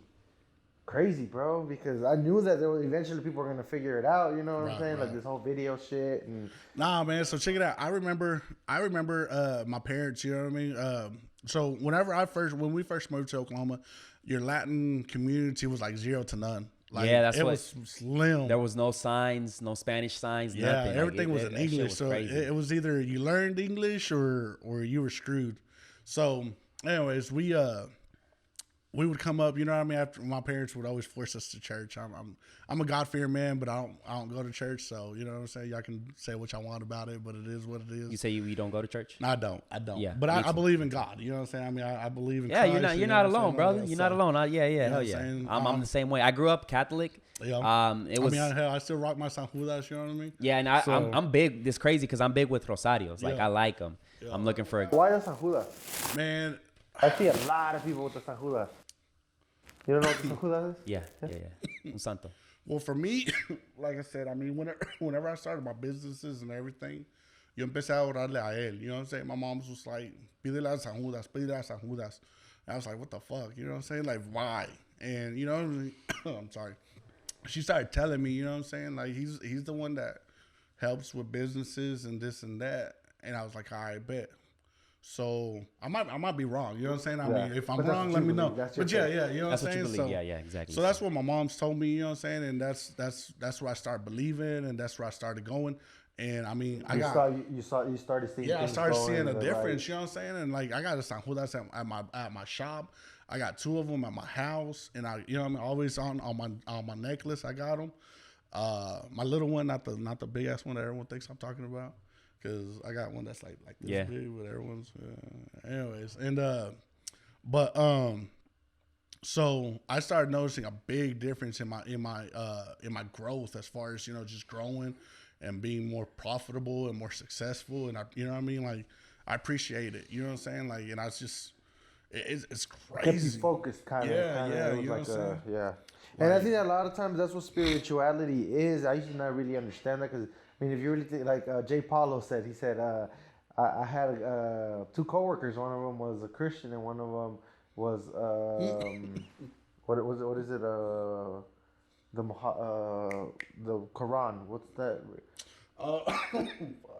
crazy, bro. Because I knew that eventually people were gonna figure it out. You know what I'm saying? Like this whole video shit and.
Nah, man. So check it out. I remember my parents. You know what I mean? So when we first moved to Oklahoma, your Latin community was like 0 to none. Like,
Yeah, that's
it
what-
was slim.
there was no signs, no Spanish signs,
Yeah,
nothing. Like,
everything was in
that shit
English.
was
So
crazy.
it was either you learned English or you were screwed. So, anyways, we would come up. You know what I mean? After my parents would always force us to church. I'm a God-fearing man, but I don't go to church. So you know what I'm saying? Y'all can say what y'all want about it, but it is what it is.
You say you don't go to church?
I don't.
Yeah,
But
me
I
too.
believe in God. You know what I'm saying? I mean, I believe in
Yeah,
Christ.
you're not
you know what I'm
alone,
saying?
brother.
Yeah,
You're
so-
not alone. Yeah,
know
hell
what I'm
yeah.
saying?
I'm the same way. I grew up Catholic.
Yeah.
It was
I still rock my San Judas, you know what I mean?
yeah, and
So-
I'm big. This crazy because I'm big with rosarios. Like
Yeah.
I like them. I'm looking for a.
Why the San Judas?
Man,
I see a lot of people with the San Judas. You don't know what the San Judas is?
Yeah. Un santo.
well, for me, like I said, I mean, whenever I started my businesses and everything, yo empecé a orarle a él. You know what I'm saying? My mom was like, pídele a San Judas, pídele a San Judas. And I was like, what the fuck? You know what I'm saying? Like, why? And, you know, I'm sorry. She started telling me, you know what I'm saying? Like, he's the one that helps with businesses and this and that. And I was like, all right, bet. So I might be wrong. You know what I'm saying? I mean, if I'm wrong, let me know. But yeah, you know what I'm saying?
That's what you believe.
So,
Yeah, exactly.
So that's what my mom's told me, you know what I'm saying? And that's where I started believing, and that's where I started going. And I mean,
you started seeing.
I started seeing a
right.
difference. You know what I'm saying? And like, I got a San Judas at my shop. I got 2 of them at my house, and I, you know what I mean, always on my necklace. I got them. My little one, not the big ass one that everyone thinks I'm talking about, because I got one that's like this big, but everyone's. Anyways, and so I started noticing a big difference in my growth, as far as, you know, just growing and being more profitable and more successful. And I, you know what I mean? Like, I appreciate it. You know what I'm saying? Like, and I was just, it's crazy.
Kept you focused, kind of.
Yeah.
It was
You know what I'm saying?
yeah. And I think that a lot of times that's what spirituality is. I used to not really understand that, because I mean, if you really think, like Jay Paulo said, he said, I had 2 coworkers. One of them was a Christian, and one of them was what is it? The Quran. What's that?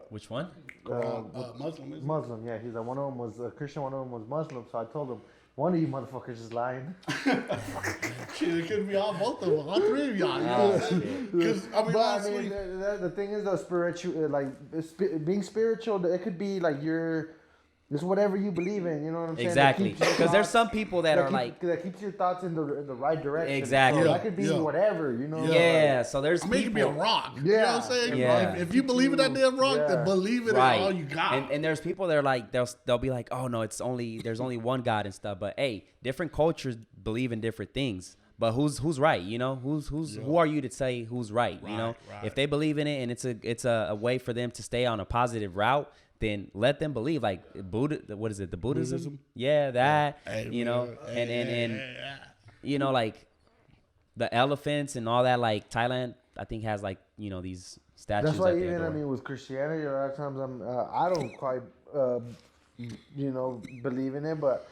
Which one?
Muslim.
Muslim. Yeah, he's like, one of them was a Christian, one of them was Muslim. So I told him, one of you motherfuckers is lying.
Shit, it could be both of them, all 3 of y'all. You know what I'm saying? Because I mean, honestly,
the thing is, though, spiritual, like being spiritual, it could be like it's whatever you believe in. You know what I'm saying?
Exactly. Because there's some people that are like,
that keeps your thoughts in the right direction.
Exactly.
So that could be whatever. You know.
Yeah. So there's
I mean, it could be a
people.
rock.
Yeah.
You know what I'm saying?
Yeah.
If you believe in that damn rock, then believe it in all you got.
And there's people that are like, they'll be like, oh no, there's only one God and stuff. But hey, different cultures believe in different things. But who's right? You know, who are you to say who's right? You know, if they believe in it and it's a way for them to stay on a positive route, then let them believe. Like Buddha, what is it? The Buddhism? Yeah, that.
Hey,
you know,
man.
and you know, like the elephants and all that. Like Thailand, I think has like, you know, these statues.
That's why
that they
even, I
adore.
mean, with Christianity, a lot of times I don't quite you know, believe in it, but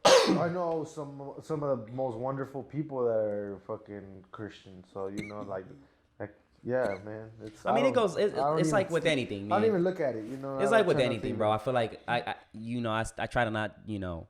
I know some of the most wonderful people that are fucking Christian. So, you know, like yeah, man.
I mean, it's like with anything, man.
I don't even look at it, you know.
It's like with anything, bro. I feel like I you know, I try to not, you know,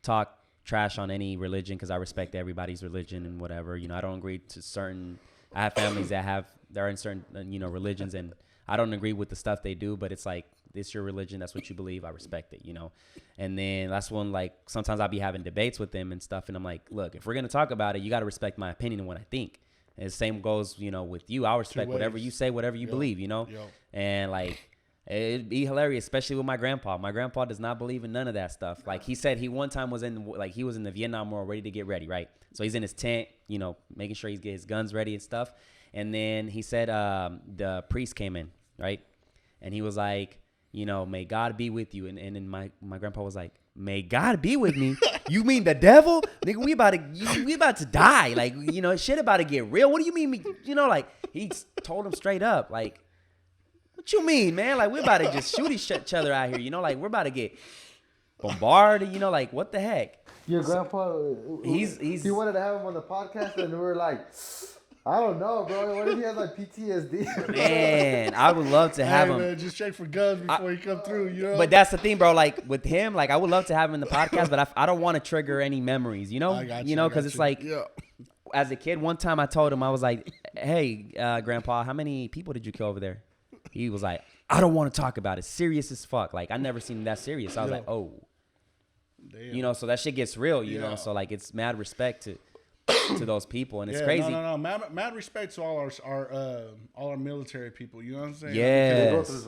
talk trash on any religion, because I respect everybody's religion and whatever. You know, I don't agree to certain. I have families that are in certain, you know, religions, and I don't agree with the stuff they do. But it's like, it's your religion. That's what you believe. I respect it, you know. And then that's when, like, sometimes I'll be having debates with them and stuff, and I'm like, look, if we're gonna talk about it, you got to respect my opinion and what I think. And the same goes, you know, with you. I'll respect whatever you say, whatever you believe, you know. And like, it'd be hilarious, especially with my grandpa. My grandpa does not believe in none of that stuff. Like, he said he one time was in the Vietnam War, ready to get ready, right? So he's in his tent, you know, making sure he's getting his guns ready and stuff. And then he said the priest came in, right? And he was like, you know, may God be with you. And then my grandpa was like, may God be with me? You mean the devil? Nigga, we about to die. Like, you know, shit about to get real. What do you mean? You know, like, he told him straight up, like, what you mean, man? Like, we're about to just shoot each other out here. You know, like, we're about to get bombarded. You know, like, what the heck?
Your grandpa, he wanted to have him on the podcast, and we were like, I don't know, bro. What if he has like PTSD?
Man, I would love to have him.
Man, just check for guns before he come through, you know?
But that's the thing, bro. Like, with him, like, I would love to have him in the podcast, but I don't want to trigger any memories, you know?
I got
you know, because it's like,
yeah.
As a kid, one time I told him, I was like, hey, Grandpa, how many people did you kill over there? He was like, I don't want to talk about it. Serious as fuck. Like, I never seen him that serious. I was like, oh. Damn. You know, so that shit gets real, you know? So, like, it's mad respect to those people, and it's crazy.
No. Mad respect to all our military people. You know what I'm saying?
Yes.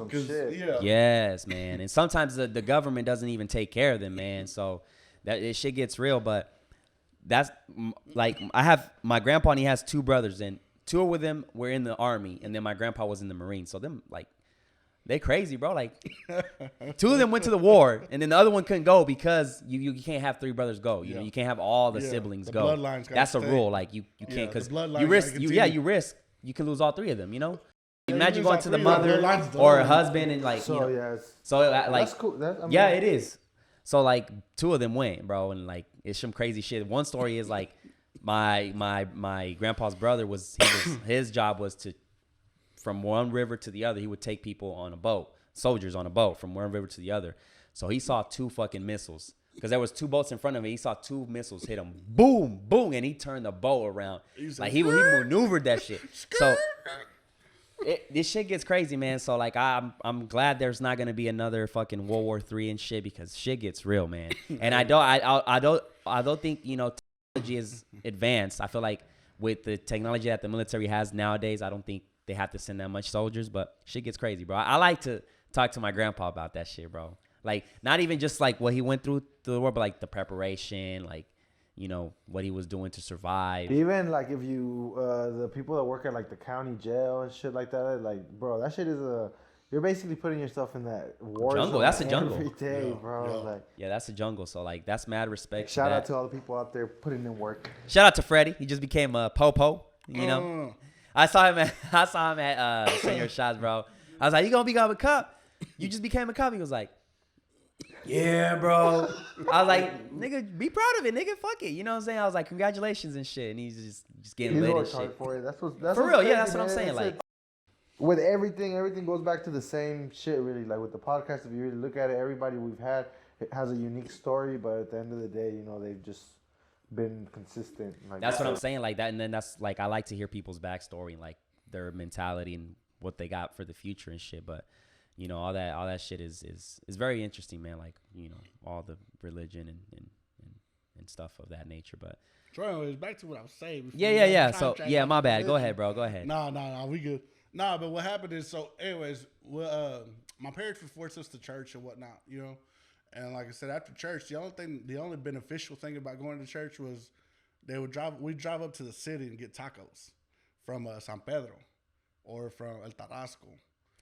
Yeah.
Yes, man. And sometimes the government doesn't even take care of them, man. So that shit gets real. But that's like, I have my grandpa, and he has 2 brothers, and 2 of them were in the army, and then my grandpa was in the Marines. So them, like, They crazy, bro. Like 2 of them went to the war, and then the other one couldn't go because you can't have 3 brothers go. You know, you can't have all the siblings
the
go.
bloodlines gotta
That's a
stay.
rule. Like you can't because
the bloodlines
you risk
gotta
you risk you can lose all 3 of them. You know,
you
imagine
lose
going
all
to the
3 of them,
mother
bloodlines
or
done.
a husband and like
So
you know,
yeah, it's,
so like
that's cool.
yeah, it is. So like 2 of them went, bro, and like it's some crazy shit. One story is like my grandpa's brother was his job was to from one river to the other. He would take people on a boat, soldiers on a boat from one river to the other. So he saw 2 fucking missiles because there was 2 boats in front of him. He saw 2 missiles hit him, boom, boom, and he turned the boat around. Like he maneuvered that shit. So this shit gets crazy, man. So like I'm glad there's not gonna be another fucking World War III and shit because shit gets real, man. And I don't think technology is advanced. I feel like with the technology that the military has nowadays, I don't think they have to send that much soldiers. But shit gets crazy, bro. I like to talk to my grandpa about that shit, bro. Like not even just like what he went through the war, but like the preparation, like what he was doing to survive.
Even like if you the people that work at like the county jail and shit like that, like bro, that shit is you're basically putting yourself in that war
Jungle.
zone
That's a jungle.
every day, bro.
Yeah.
Like
Yeah, that's a jungle. So like that's mad respect.
shout
for
out
that.
to all the people out there putting in work.
Shout out to Freddie. He just became a popo. You know, I saw him at Senior Shots, bro. I was like, "You gonna become a cop? You just became a cop." He was like, "Yeah, bro." I was like, "Nigga, be proud of it, nigga. Fuck it." You know what I'm saying? I was like, "Congratulations and shit." And he's just getting
He's
lit and
worked hard
shit.
for it. That's
For
what's
real, yeah,
crazy,
that's what I'm
man.
saying.
It's
Like,
with everything goes back to the same shit, really. Like with the podcast, if you really look at it, everybody we've had has a unique story, but at the end of the day, they've just been consistent. Like
that's what I'm saying. Like that, and then that's like I like to hear people's backstory and like their mentality and what they got for the future and shit. But all that shit is very interesting, man. Like all the religion and stuff of that nature. But
Troy, it's back to what I was saying.
yeah. So yeah, my bad. Go ahead, bro. Go ahead.
No, we good. Nah, but what happened is, so anyways, my parents would force us to church and whatnot, and like I said, after church, the only beneficial thing about going to church was we'd drive up to the city and get tacos from San Pedro or from El Tarasco.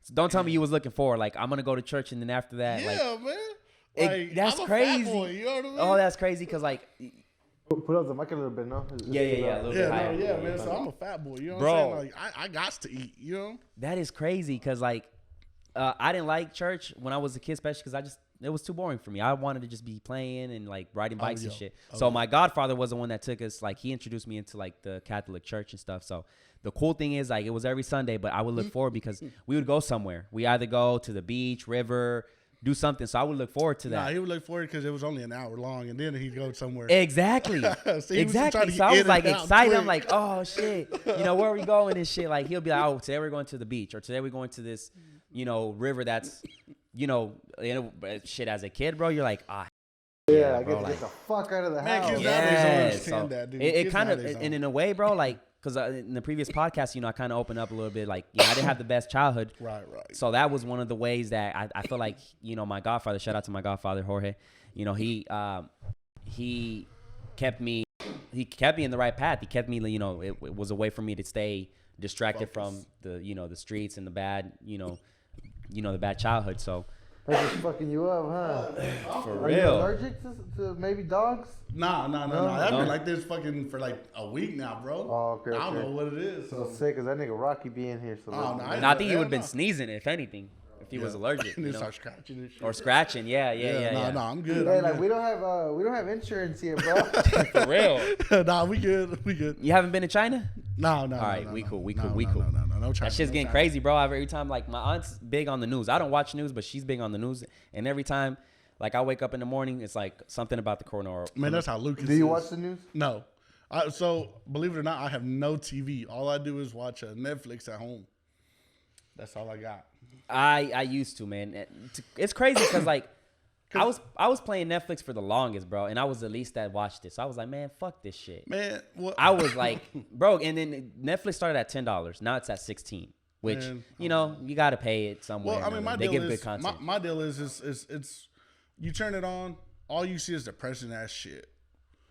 So don't tell me you was looking forward. Like I'm gonna go to church and then after that,
Yeah, man.
that's
I'm a
crazy.
fat boy, you know what I mean?
Oh, that's crazy because like
Put up the mic a little bit, no?
yeah, a little bit higher.
man. So I'm a fat boy, you know
Bro.
what I'm saying? Like I got to eat,
That is crazy because like I didn't like church when I was a kid, especially because it was too boring for me. I wanted to just be playing and like riding bikes and shit. So my godfather was the one that took us. Like he introduced me into like the Catholic church and stuff. So the cool thing is like it was every Sunday, but I would look forward because we would go somewhere. We either go to the beach, river, do something. So I would look forward to that.
Nah, he would look forward because it was only an hour long, and then he'd go somewhere.
Exactly.
So he was just trying
Exactly.
to
So
get
I
in
was
and
like
out
excited. I'm
quick.
like, oh shit. Where are we going and shit? Like he'll be like, oh, today we're going to the beach, or today we're going to this, river that's, shit. As a kid, bro, you're like,
Yeah, I
bro,
get to
like-
get the fuck out of the
Man,
house.
kids nowadays don't
yeah.
understand
So
that, dude.
it
Kids
kind of,
nowadays
and
don't.
in a way, bro, like, because in the previous podcast, I kind of opened up a little bit. Like, I didn't have the best childhood.
Right.
So that was one of the ways that I feel like, my godfather, shout out to my godfather, Jorge, he kept me in the right path. He kept me, it was a way for me to stay distracted from the, the streets and the bad, the bad childhood. So
That's just fucking you up, huh?
for
Are you
real.
allergic to maybe dogs?
Nah.
No?
I've
No.
been like this fucking for like a week now, bro.
Oh, okay,
I don't
okay.
know what it is.
So
So
sick, cause that nigga Rocky be in here. So
Oh, no,
And I think he
Hell
would have been
no.
sneezing, if anything, if he was allergic,
And then start scratching and shit.
or scratching. Yeah.
No, I'm good.
Hey,
I'm
like
good.
we don't have insurance here, bro.
For real.
Nah, we good. We good.
You haven't been to China?
No.
All right,
no,
we
no.
cool. We
No,
cool. We
no,
cool.
No,
That shit's getting crazy, bro. Every time, like, my aunt's big on the news. I don't watch news, but she's big on the news. And every time, like, I wake up in the morning, it's like something about the corona. Or,
Man, that's how Lucas
Do you
is.
watch the news?
No. So, believe it or not, I have no TV. All I do is watch Netflix at home. That's all I got.
I used to, man. It's crazy because, like, I was playing Netflix for the longest, bro, and I was the least that watched it. So I was like, man, fuck this shit.
Man, what?
I was like, bro, and then Netflix started at $10. Now it's at $16, which,
Man.
you got to pay it somewhere.
Well, I mean, my
they
deal
give
is
good content.
my deal is it's you turn it on, all you see is depressing ass shit.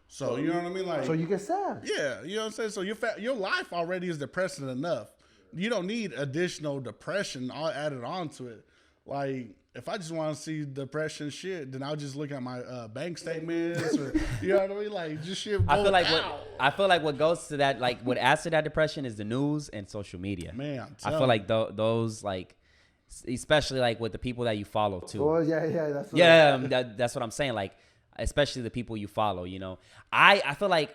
So you know what I mean? Like,
So you get sad.
yeah, you know what I'm saying. So your life already is depressing enough. You don't need additional depression all added onto it. Like, if I just want to see depression shit, then I'll just look at my bank statements, or you know what I mean, like just shit.
I feel like
out.
what goes to that, like what adds to that depression is the news and social media.
Man, I'm
I feel
telling
like those like, especially like with the people that you follow too.
Well, yeah,
That's what I'm saying. Like, especially the people you follow. You know, I feel like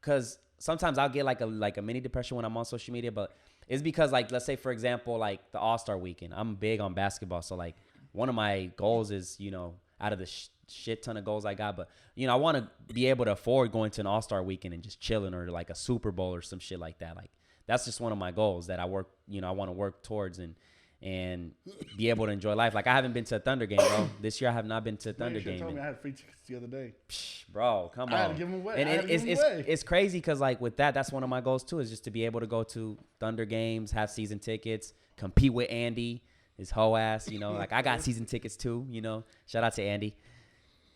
because sometimes I'll get like a mini depression when I'm on social media, but it's because like, let's say for example, like the All-Star weekend. I'm big on basketball, so like one of my goals is, you know, out of the shit ton of goals I got, but you know, I want to be able to afford going to an All-Star weekend and just chilling, or like a Super Bowl or some shit like that. Like that's just one of my goals that I work, you know, I want to work towards and be able to enjoy life. Like I haven't been to a Thunder game, bro. This year I have not been to a Thunder game.
Told me I had free tickets the other day.
Bro, come on.
I had to give them away.
And it's crazy because like with that's one of my goals too, is just to be able to go to Thunder games, have season tickets, compete with Andy, his hoe ass, you know. Like I got season tickets too, you know. Shout out to Andy.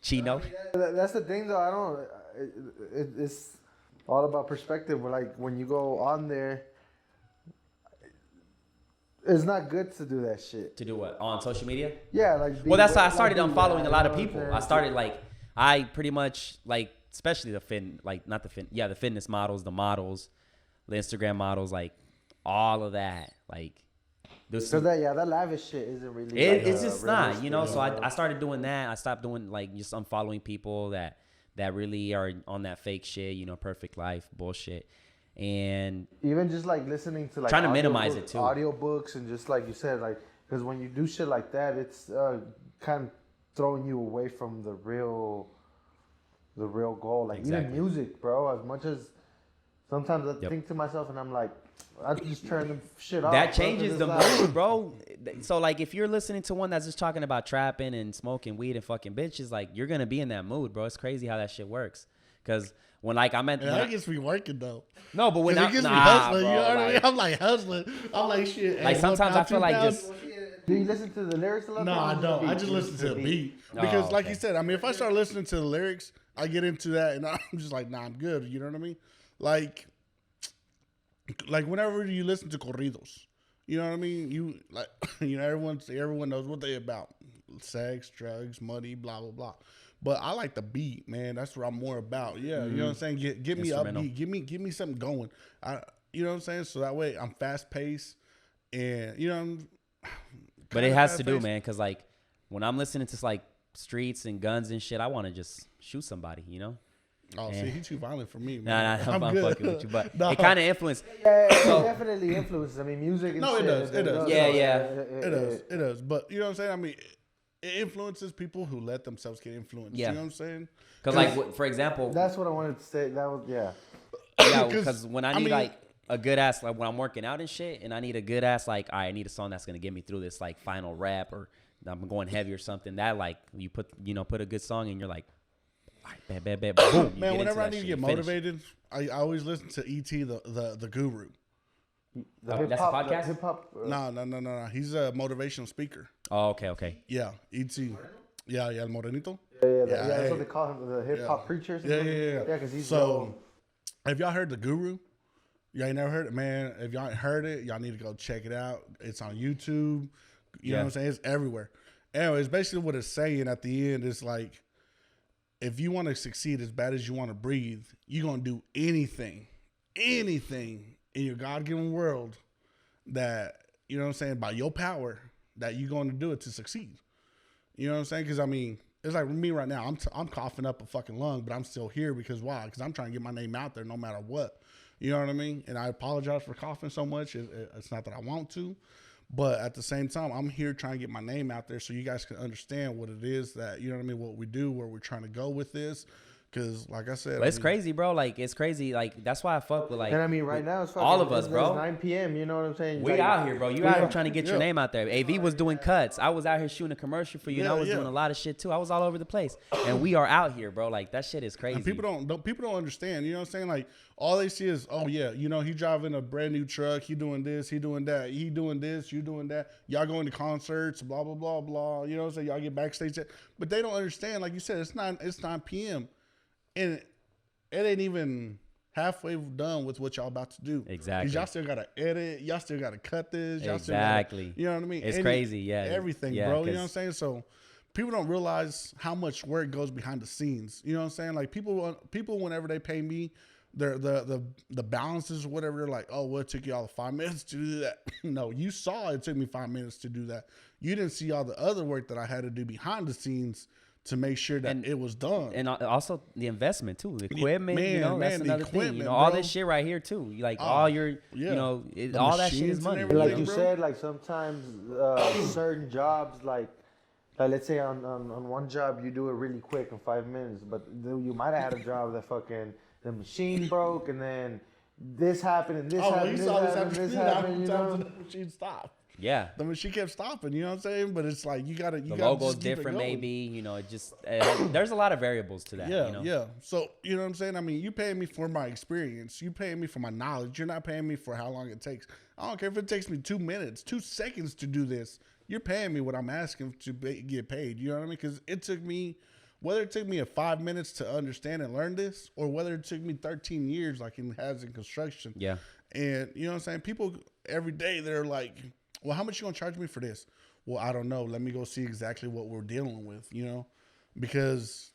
Chino.
That's the thing though. I don't. It's all about perspective. Like when you go on there, it's not good to do that shit.
To do what? On social media?
Yeah, like.
Well, that's how I started unfollowing a lot of people. I started like, I pretty much like, especially the fitness models, the Instagram models, like all of that. Like,
so that lavish shit isn't really.
It's just not, you know. So I started doing that. I stopped doing like just unfollowing people that really are on that fake shit, you know, perfect life bullshit. And
even just like listening to like
trying to minimize it too,
audiobooks, and just like you said, like because when you do shit like that, it's kind of throwing you away from the real goal. Like even music, bro. As much as sometimes I think to myself, and I'm like, I just turn the shit off.
That changes the mood, bro. So like if you're listening to one that's just talking about trapping and smoking weed and fucking bitches, like you're gonna be in that mood, bro. It's crazy how that shit works. Cause when like I'm at,
that gets me working though.
No, but when
it gets me hustling,
bro,
you know what I mean? I'm like hustling. I'm like shit.
Like sometimes I feel like just.
Do you listen to the lyrics a lot?
No, I don't. I just listen to the beat because, like you said, I mean, if I start listening to the lyrics, I get into that, and I'm just like, nah, I'm good. You know what I mean? Like whenever you listen to corridos, you know what I mean? You like, you know, everyone knows what they about: sex, drugs, money, blah blah blah. But I like the beat, man. That's what I'm more about. Yeah, you know what I'm saying? Get me upbeat. Give me something going. You know what I'm saying? So that way I'm fast paced, and you know.
But it has to do, man, because like when I'm listening to like streets and guns and shit, I want to just shoot somebody, you know.
Oh, see, he's too violent for me,
man. Nah, I'm fucking with you, but
no.
It kind of influenced.
Yeah, it definitely influences. I mean, music. And
no,
shit,
it does.
Yeah,
it does. But you know what I'm saying? I mean, it influences people who let themselves get influenced. Yeah. You know what I'm saying?
Because like, for example,
that's what I wanted to say. That was
Yeah, because when I need like a good ass, like when I'm working out and shit, and I need a good ass, like, all right, I need a song that's gonna get me through this like final rap, or I'm going heavy or something. That like you put a good song and you're like, all right, bad, boom.
Man, whenever I need to get motivated, I always listen to E.T. the Guru.
That's a podcast?
Hip hop.
No. He's a motivational speaker.
Oh, okay.
Yeah, E.T. Yeah, El Morenito.
Yeah, that's what they call him, the hip hop preacher.
Yeah.
Yeah, because he's
have y'all heard the Guru? Y'all ain't never heard it, man. If y'all ain't heard it, y'all need to go check it out. It's on YouTube. You know what I'm saying? It's everywhere. Anyways, basically what it's saying at the end is like, if you want to succeed as bad as you want to breathe, you're going to do anything in your God-given world that, you know what I'm saying, by your power, that you're going to do it to succeed. You know what I'm saying? Because, I mean, it's like me right now. I'm coughing up a fucking lung, but I'm still here because why? Because I'm trying to get my name out there no matter what. You know what I mean? And I apologize for coughing so much. It's not that I want to. But at the same time, I'm here trying to get my name out there so you guys can understand what it is that, you know what I mean, what we do, where we're trying to go with this. Because, like I said,
it's crazy, bro. Like, it's crazy. Like, that's why I fuck with, like,
and I mean, right now, it's fucking,
all of us, bro.
It's 9 p.m., you know what I'm saying?
We out here, bro. You out here trying to get your name out there. AV was doing cuts. I was out here shooting a commercial for you, and I was doing a lot of shit, too. I was all over the place. And we are out here, bro. Like, that shit is crazy.
And people don't understand, you know what I'm saying? Like, all they see is, oh, yeah, you know, he driving a brand new truck. He doing this. He doing that. He doing this. You doing that. Y'all going to concerts, blah, blah, blah, blah. You know what I'm saying? Y'all get backstage. But they don't understand. Like you said, it's 9 p.m. And it ain't even halfway done with what y'all about to do.
Exactly.
'Cause y'all still gotta edit. Y'all still gotta cut this. Y'all
Exactly.
Still gotta, you know what I mean?
It's crazy. Yeah.
Everything,
Yeah,
bro. You know what I'm saying? So people don't realize how much work goes behind the scenes. You know what I'm saying? Like people whenever they pay me, the balances or whatever, they're like, oh, well, it took you all 5 minutes to do that. No, you saw it took me 5 minutes to do that. You didn't see all the other work that I had to do behind the scenes to make sure that it was done.
And also the investment too, the equipment.
Man,
you know, that's
the
another thing. You
equipment,
know, all
bro.
this shit right here too. Like all your, you know, all that shit is
machines and
money.
everything.
Like
you
you
know?
bro.
said, like sometimes certain jobs, like let's say on one job you do it really quick in 5 minutes, but you might have had a job that fucking the machine broke and then this happened and this happened,
you saw this
this
happen
happened, you know?
the machine stopped.
Yeah.
The machine kept stopping, you know what I'm saying? But it's like you gotta
The logo's different, maybe. You know, it just there's a lot of variables to that.
Yeah,
you know?
yeah. So you know what I'm saying? I mean, you paying me for my experience. You paying me for my knowledge. You're not paying me for how long it takes. I don't care if it takes me 2 minutes, 2 seconds to do this. You're paying me what I'm asking to get paid. You know what I mean? Because it took me, whether it took me 5 minutes to understand and learn this, or whether it took me 13 years, like it has in construction.
Yeah.
And you know what I'm saying? People every day they're like, well, how much you gonna charge me for this? Well, I don't know. Let me go see exactly what we're dealing with, you know? Because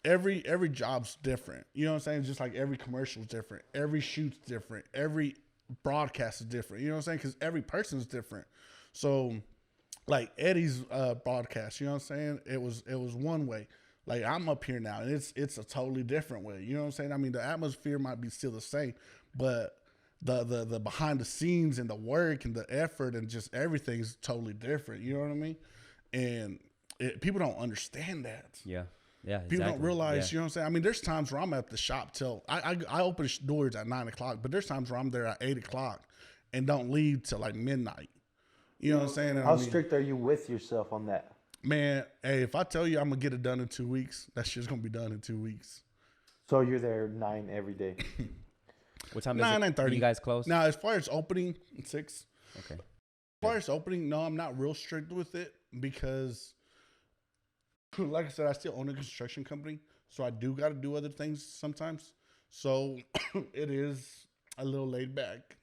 every job's different. You know what I'm saying? Just like every commercial's different. Every shoot's different. Every broadcast is different. You know what I'm saying? Because every person's different. So like Eddie's broadcast, you know what I'm saying? It was one way. Like I'm up here now and it's a totally different way. You know what I'm saying? I mean, the atmosphere might be still the same, but the behind the scenes and the work and the effort and just everything is totally different. You know what I mean? And people don't understand that.
Yeah. Yeah.
People don't realize,
Yeah.
you know what I'm saying? I mean, there's times where I'm at the shop till I open doors at 9 o'clock, but there's times where I'm there at 8 o'clock and don't leave till like midnight. You know what I'm saying? And
How
I mean,
strict are you with yourself on that?
man, hey, if I tell you I'm gonna get it done in 2 weeks, that shit's gonna be done in 2 weeks.
So you're there 9 every day.
What time is
9:30.
it? You guys close?
Now, as far as opening, 6.
Okay.
As far as opening, no, I'm not real strict with it because, like I said, I still own a construction company, so I do got to do other things sometimes. So it is a little laid back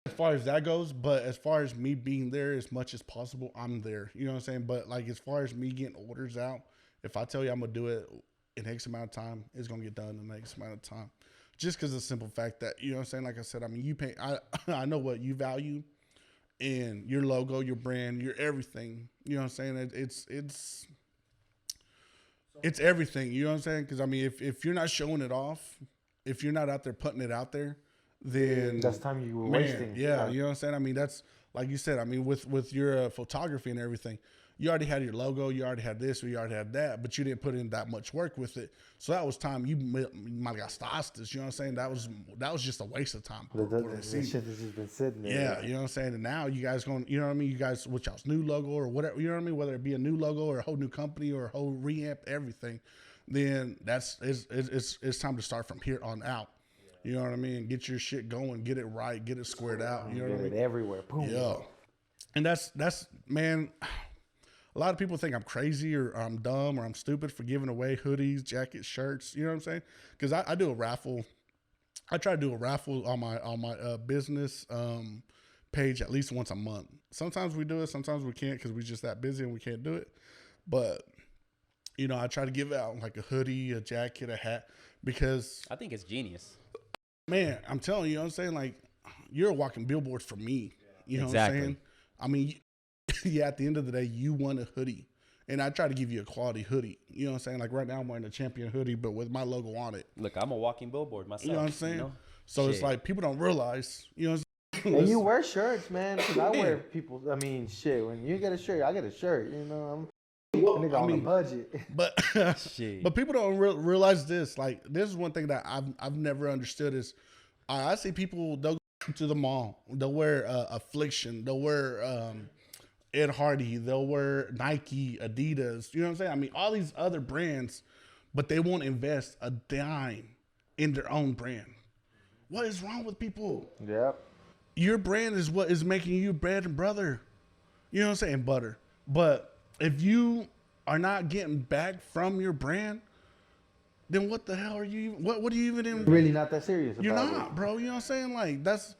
as far as that goes. But as far as me being there as much as possible, I'm there. You know what I'm saying? But like as far as me getting orders out, if I tell you I'm gonna do it in X amount of time, it's gonna get done in X amount of time. Just because of the simple fact that, you know what I'm saying? Like I said, I mean, you pay, I know what you value in your logo, your brand, your everything. You know what I'm saying? It's everything. You know what I'm saying? Because, I mean, if you're not showing it off, if you're not out there putting it out there, then
That's time you were
man,
wasting.
Yeah, you know what I'm saying? I mean, that's like you said, I mean, with your photography and everything, you already had your logo, you already had this, or you already had that, but you didn't put in that much work with it. So that was time you might have got stastis. You know what I'm saying? That was just a waste of time.
The shit has just been sitting there.
Yeah, you know what I'm saying? And now you guys going, you know what I mean? You guys, with y'all's new logo or whatever, you know what I mean? Whether it be a new logo or a whole new company or a whole revamp, everything, then it's time to start from here on out. You know what I mean? Get your shit going, get it right, get it squared out. You know what I
Get
mean?
it everywhere. Boom.
Yeah. And that's man, a lot of people think I'm crazy or I'm dumb or I'm stupid for giving away hoodies, jackets, shirts. You know what I'm saying? Because I do a raffle. I try to do a raffle on my business page at least once a month. Sometimes we do it, sometimes we can't because we're just that busy and we can't do it. But you know, I try to give out like a hoodie, a jacket, a hat because
I think it's genius.
man, I'm telling you, you know what I'm saying? Like you're a walking billboard for me. You know
Exactly.
what I'm saying? I mean, yeah, at the end of the day, you want a hoodie. And I try to give you a quality hoodie. You know what I'm saying? Like right now I'm wearing a Champion hoodie, but with my logo on it.
Look, I'm a walking billboard myself.
You know what I'm saying?
You know?
So it's
Shit.
like people don't realize, you know what I'm saying?
And you wear shirts, man. Because I wear people. I mean, shit. When you get a shirt, I get a shirt. You know, I'm a nigga on a budget.
But
Shit.
but people don't realize this. Like this is one thing that I've never understood is I see people, they'll go to the mall, they'll wear Affliction, they'll wear Ed Hardy, they'll wear Nike, Adidas. You know what I'm saying? I mean, all these other brands, but they won't invest a dime in their own brand. What is wrong with people?
Yep.
Your brand is what is making you bread and butter. You know what I'm saying? Butter. But if you are not getting back from your brand, then what the hell are you? What are you even in?
Really not that serious about
You're
it.
not, bro. You know what I'm saying? Like that's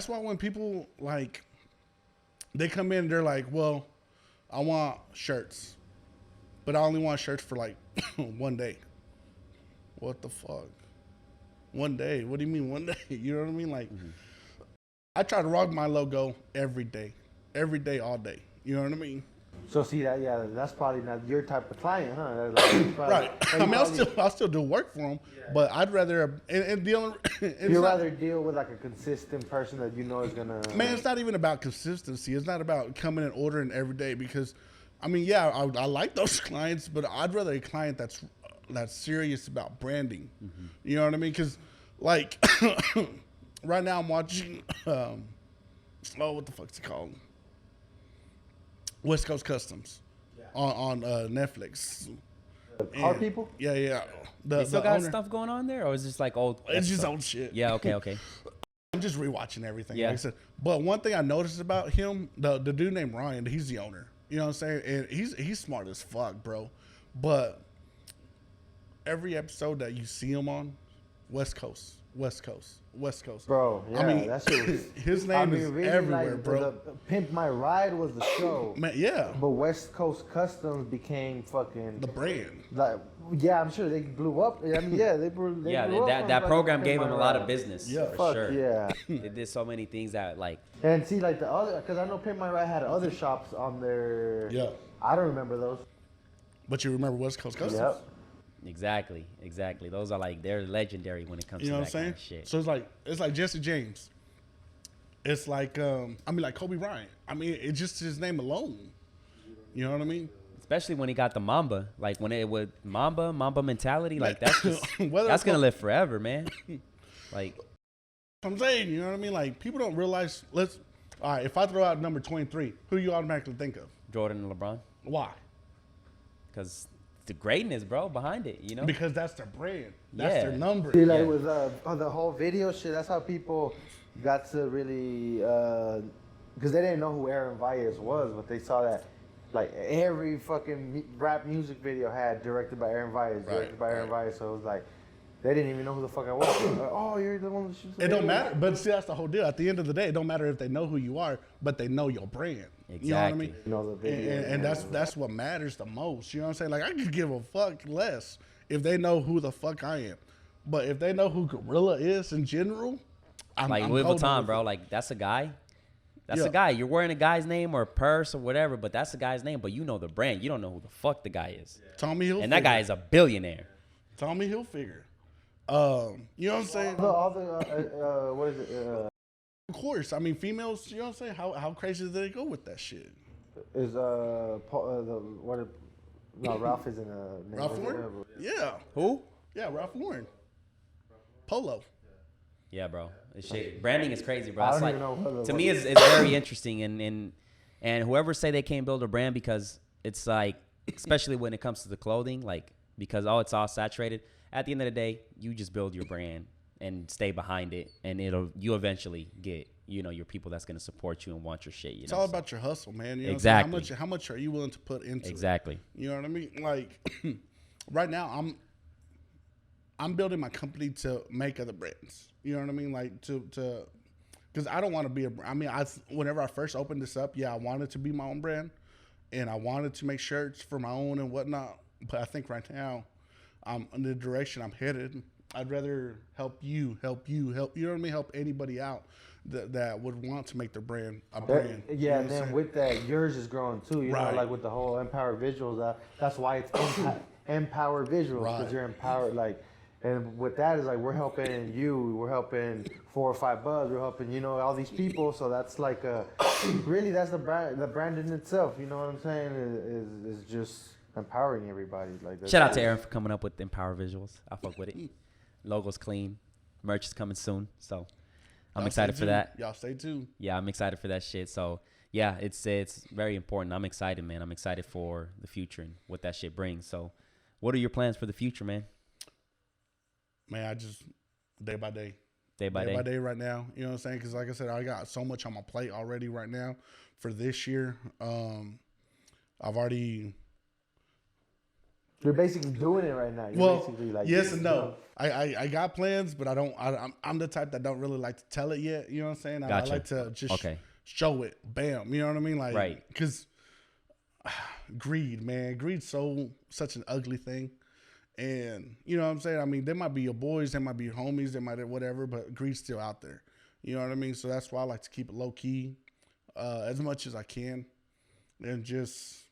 why when people like they come in, they're like, well, I want shirts, but I only want shirts for like one day. What the fuck? One day? What do you mean one day? You know what I mean? Like, I try to rock my logo every day, all day. You know what I mean?
So see that, yeah, that's probably not your type of client, huh? That's like, probably,
Right. I mean, I'll still do work for them, but I'd rather and the only
You'd rather deal with like a consistent person that you know is gonna.
man, it's not even about consistency. It's not about coming and ordering every day because, I mean, yeah, I like those clients, but I'd rather a client that's serious about branding. You know what I mean? Because, like, right now I'm watching, what the fuck's it called? West Coast Customs on Netflix.
Car people?
Yeah.
They still got
owner,
stuff going on there, or is it just like old?
it's just
stuff?
old shit.
Yeah. Okay.
I'm just rewatching everything.
Yeah.
Like I said. But one thing I noticed about him, the dude named Ryan, he's the owner. You know what I'm saying? And he's smart as fuck, bro. But every episode that you see him on, West Coast.
Bro, yeah,
I mean,
that shit was.
his name is
really,
everywhere,
like,
bro.
The Pimp My Ride was the show.
Man, yeah,
But West Coast Customs became fucking.
the brand.
Like, yeah, I'm sure they blew up. I mean, yeah, they blew. They
Yeah,
blew up on
that
fucking
program
Pimp
gave
My
him a lot of
Ride.
business.
Yeah.
for
Fuck
sure.
yeah.
They did so many things that like.
And see, like the other, because I know Pimp My Ride had other shops on their.
Yeah,
I don't remember those.
but you remember West Coast Customs?
Yep.
Exactly. Those are like they're legendary when it comes
You
to
know
that
what I'm saying?
kind of shit.
So it's like Jesse James. It's like like Kobe Bryant. I mean, it's just his name alone. You know what I mean?
Especially when he got the Mamba, like when it would Mamba mentality, like that's just,
Whether
that's
it's
gonna
called-
live forever, man. Like
I'm saying, you know what I mean? Like people don't realize. All right, if I throw out number 23, who you automatically think of?
Jordan and LeBron,
Why?
because the greatness, bro, behind it, you know.
Because that's their brand. That's their
Yeah.
number.
See, like
Yeah.
with the whole video shit, that's how people got to really, because they didn't know who Aaron Valles was, but they saw that, like every fucking rap music video had directed by Aaron Valles, directed by Aaron Valles, so it was like, they didn't even know who the fuck I was. Like, oh, you're the one that shoots the
It don't
video?
matter, but see, that's the whole deal. At the end of the day, it don't matter if they know who you are, but they know your brand. You know what I mean?
Exactly.
You know the video.
And that's what matters the most. You know what I'm saying? Like I could give a fuck less if they know who the fuck I am, but if they know who Gorilla is in general, I'm
Louis
golden
Vuitton,
with
bro,
it.
like that's a guy. That's
Yeah.
a guy. You're wearing a guy's name or a purse or whatever, but that's a guy's name. But you know the brand. You don't know who the fuck the guy is.
Tommy Hilfiger.
And that guy is a billionaire.
Tommy Hilfiger. You know what I'm saying?
All the what is it?
Of course. I mean, females. You know what I'm saying? How crazy did they go with that shit?
Is Ralph isn't a name.
Ralph
is it?
Lauren? Yeah.
Who?
Yeah, Ralph Lauren. Polo.
Yeah, bro. This shit, branding is crazy, bro.
I
It's
don't
like,
even know what
to
the-
me, it's very interesting, and whoever say they can't build a brand because it's like, especially when it comes to the clothing, like because it's all saturated. At the end of the day, you just build your brand and stay behind it, and you eventually get your people that's gonna support you and want your shit.
It's all about your hustle, man. You know
Exactly.
What I'm saying? How much are you willing to put into it?
Exactly.
You know what I mean? Like right now I'm building my company to make other brands. You know what I mean? Like to because I don't want to be whenever I first opened this up, I wanted to be my own brand and I wanted to make shirts for my own and whatnot. But I think right now in the direction I'm headed, I'd rather help you, you know what I mean? Help anybody out that would want to make their brand a brand. You know
Yeah,
what
and
I'm
then
saying?
with that, yours is growing too. You
Right.
know, like with the whole Empower Visuals. That's why it's Empower Visuals, because
Right.
you're empowered. Like, and with that is like we're helping you, we're helping 4 or 5 Buzz, we're helping all these people. So that's like really that's the brand in itself. You know what I'm saying? Is just empowering everybody. Like that's
Shout out to Aaron for coming up with Empower Visuals. I fuck with it. Logo's clean. Merch is coming soon, so I'm
Y'all
excited
stay
for that.
tuned. Y'all stay tuned.
Yeah, I'm excited for that shit. So yeah, it's very important. I'm excited, man. I'm excited for the future and what that shit brings. So, what are your plans for the future, man?
Man, I just day by day.
Day by
Day by
day.
day right now. You know what I'm saying? Because like I said, I got so much on my plate already right now for this year. I've already
You're basically doing it right now. You're
Well,
basically like
yes and no. I got plans, but I don't. I'm the type that don't really like to tell it yet. You know what I'm saying? I
Gotcha.
like to just
Okay.
show it. Bam. You know what I mean? Like,
Right.
Because greed, man. Greed's such an ugly thing. And you know what I'm saying? I mean, they might be your boys, they might be your homies, they might whatever, but greed's still out there. You know what I mean? So that's why I like to keep it low key, as much as I can, and just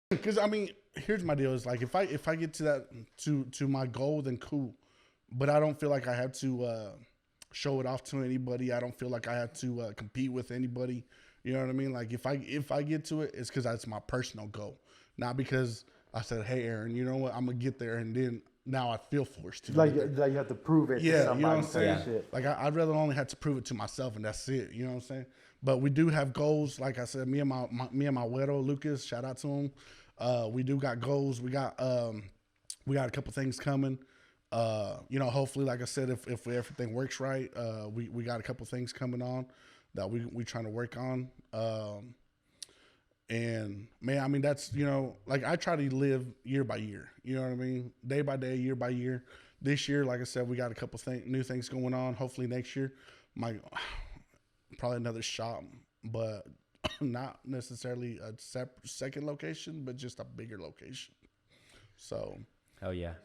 because I mean, here's my deal: is like if I get to that to my goal, then cool, but I don't feel like I have to show it off to anybody. I don't feel like I have to compete with anybody. You know what I mean? Like if I get to it, it's because that's my personal goal, not because I said, hey, Aaron, you know what? I'm going to get there. And then now I feel forced to.
like you have to prove it to somebody.
You know what I'm saying?
Shit.
Like I'd rather only have to prove it to myself and that's it. You know what I'm saying? But we do have goals. Like I said, me and my güero, Lucas, shout out to him. We do got goals. We got a couple things coming. You know, hopefully, like I said, if everything works right, we got a couple things coming on that we trying to work on. And man, I mean, that's, you know, like I try to live year by year, you know what I mean? Day by day, year by year. This year, like I said, we got a couple new things going on. Hopefully next year, probably another shop, but not necessarily a second location, but just a bigger location. So.
Hell yeah.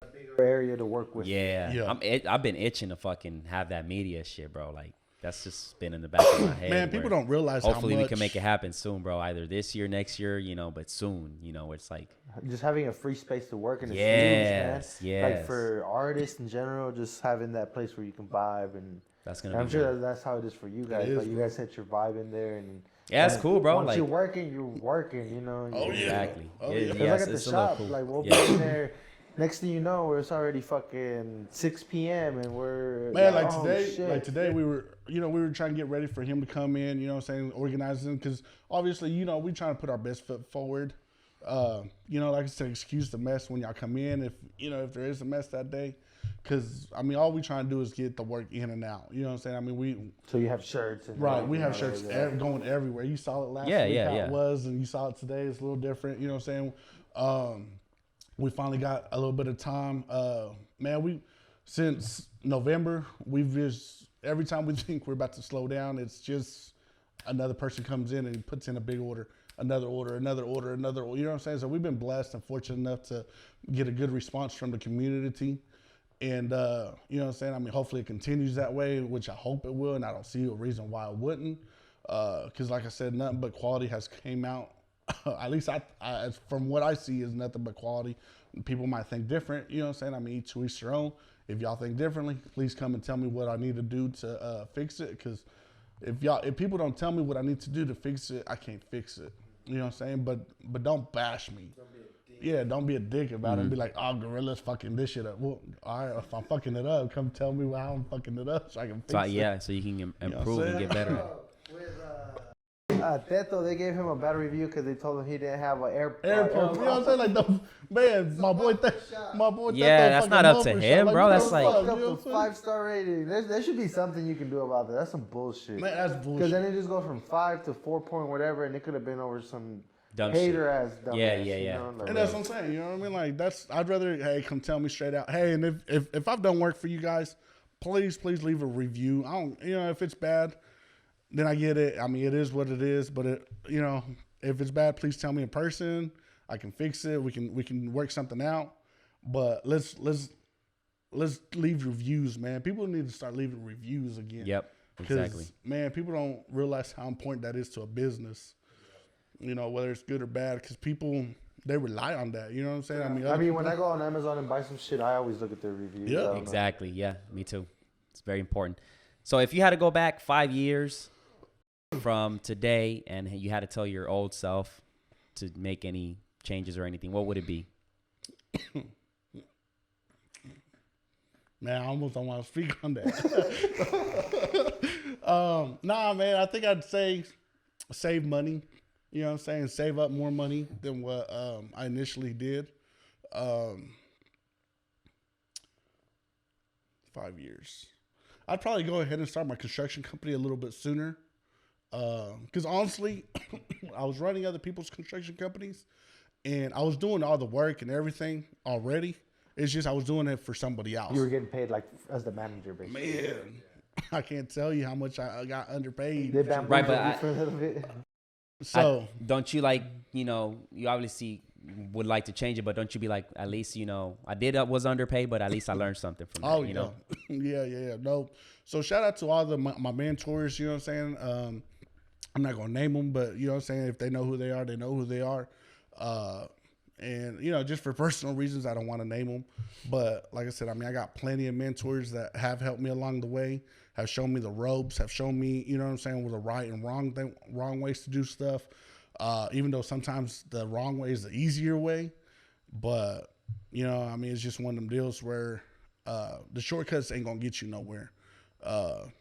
A bigger area to work with.
Yeah. I've been itching to fucking have that media shit, bro. Like, that's just been in the back of my head.
Man, people don't realize
hopefully
how much.
We can make it happen soon, bro. Either this year, next year, you know, but soon, you know, it's like.
Just having a free space to work in is
yes,
huge, man.
yes.
Like for artists in general, just having that place where you can vibe and.
That's gonna be
I'm sure that's how it is for you guys.
Is,
like you guys hit your vibe in there and.
Yeah, it's cool, bro.
Once
like,
you're working, you know.
Oh, yeah.
Exactly.
Oh,
yeah.
yeah.
Look at the shop.
Cool.
Like we'll be in there. Next thing you know, it's already fucking 6 p.m. and we're
man,
like
today we were trying to get ready for him to come in, you know what I'm saying, organizing, because obviously, you know, we trying to put our best foot forward. You know, like I said, excuse the mess when y'all come in, if there is a mess that day, because I mean, all we trying to do is get the work in and out. You know what I'm saying? I mean,
so you have shirts and
right, we have shirts going everywhere. You saw it last week how it was, and you saw it today. It's a little different. You know what I'm saying? We finally got a little bit of time. Man, since November, we've just, every time we think we're about to slow down, it's just another person comes in and he puts in a big order, another order, another order, another order. You know what I'm saying? So we've been blessed and fortunate enough to get a good response from the community. And, you know what I'm saying? I mean, hopefully it continues that way, which I hope it will. And I don't see a reason why it wouldn't. Because like I said, nothing but quality has came out. At least I, from what I see, is nothing but quality. People might think different, you know what I'm saying? I mean, each to each their own. If y'all think differently, please come and tell me what I need to do to fix it. Because if people don't tell me what I need to do to fix it, I can't fix it. You know what I'm saying? But don't bash me. Don't be a dick about it and be like, oh, Gorilla's fucking this shit up. Well, all right, if I'm fucking it up, come tell me how I'm fucking it up so I can fix it.
Yeah, so you can improve and get better.
Teto, they gave him a bad review because they told him he didn't have an
AirPods. You know what I'm saying? Like, man, my boy Teto.
Yeah, that's not up to him, bro. That's like
up to 5-star rating. There should be something you can do about that. That's some bullshit.
Man, that's bullshit.
Because then it just goes from 5 to 4 point whatever, and it could have been over some
dumb
hater
shit.
ass dumb
Yeah,
ass,
yeah,
you
yeah.
know? Like,
And that's what I'm saying. You know what I mean? Like, I'd rather, hey, come tell me straight out. Hey, and if I've done work for you guys, please leave a review. I don't, you know, if it's bad, then I get it. I mean, it is what it is. But you know, if it's bad, please tell me in person. I can fix it. We can work something out. But let's leave reviews, man. People need to start leaving reviews again.
Yep, exactly.
Man, people don't realize how important that is to a business. You know, whether it's good or bad, because people, they rely on that. You know what I'm saying?
I mean, when I go on Amazon and buy some shit, I always look at their reviews.
Yeah,
exactly. Yeah, me too. It's very important. So if you had to go back 5 years from today and you had to tell your old self to make any changes or anything, what would it be?
Man, I almost don't want to speak on that. Nah, man, I think I'd say save money. You know what I'm saying? Save up more money than what I initially did. 5 years. I'd probably go ahead and start my construction company a little bit sooner. Because honestly, I was running other people's construction companies, and I was doing all the work and everything already. It's just I was doing it for somebody else.
You were getting paid like as the manager, basically.
Man, I can't tell you how much I got underpaid.
They bamboozled
Right, but
you for a little bit.
So
don't you like, you know, you obviously would like to change it, but don't you be like, at least, you know, was underpaid, but at least I learned something from that,
oh
you know?
yeah. No. So shout out to all my mentors. You know what I'm saying? I'm not gonna name them, but you know what I'm saying. If they know who they are, they know who they are. And you know, just for personal reasons, I don't want to name them. But like I said, I mean, I got plenty of mentors that have helped me along the way, have shown me the ropes, have shown me, you know what I'm saying, with the right and wrong ways to do stuff. Even though sometimes the wrong way is the easier way, but you know, I mean, it's just one of them deals where the shortcuts ain't gonna get you nowhere.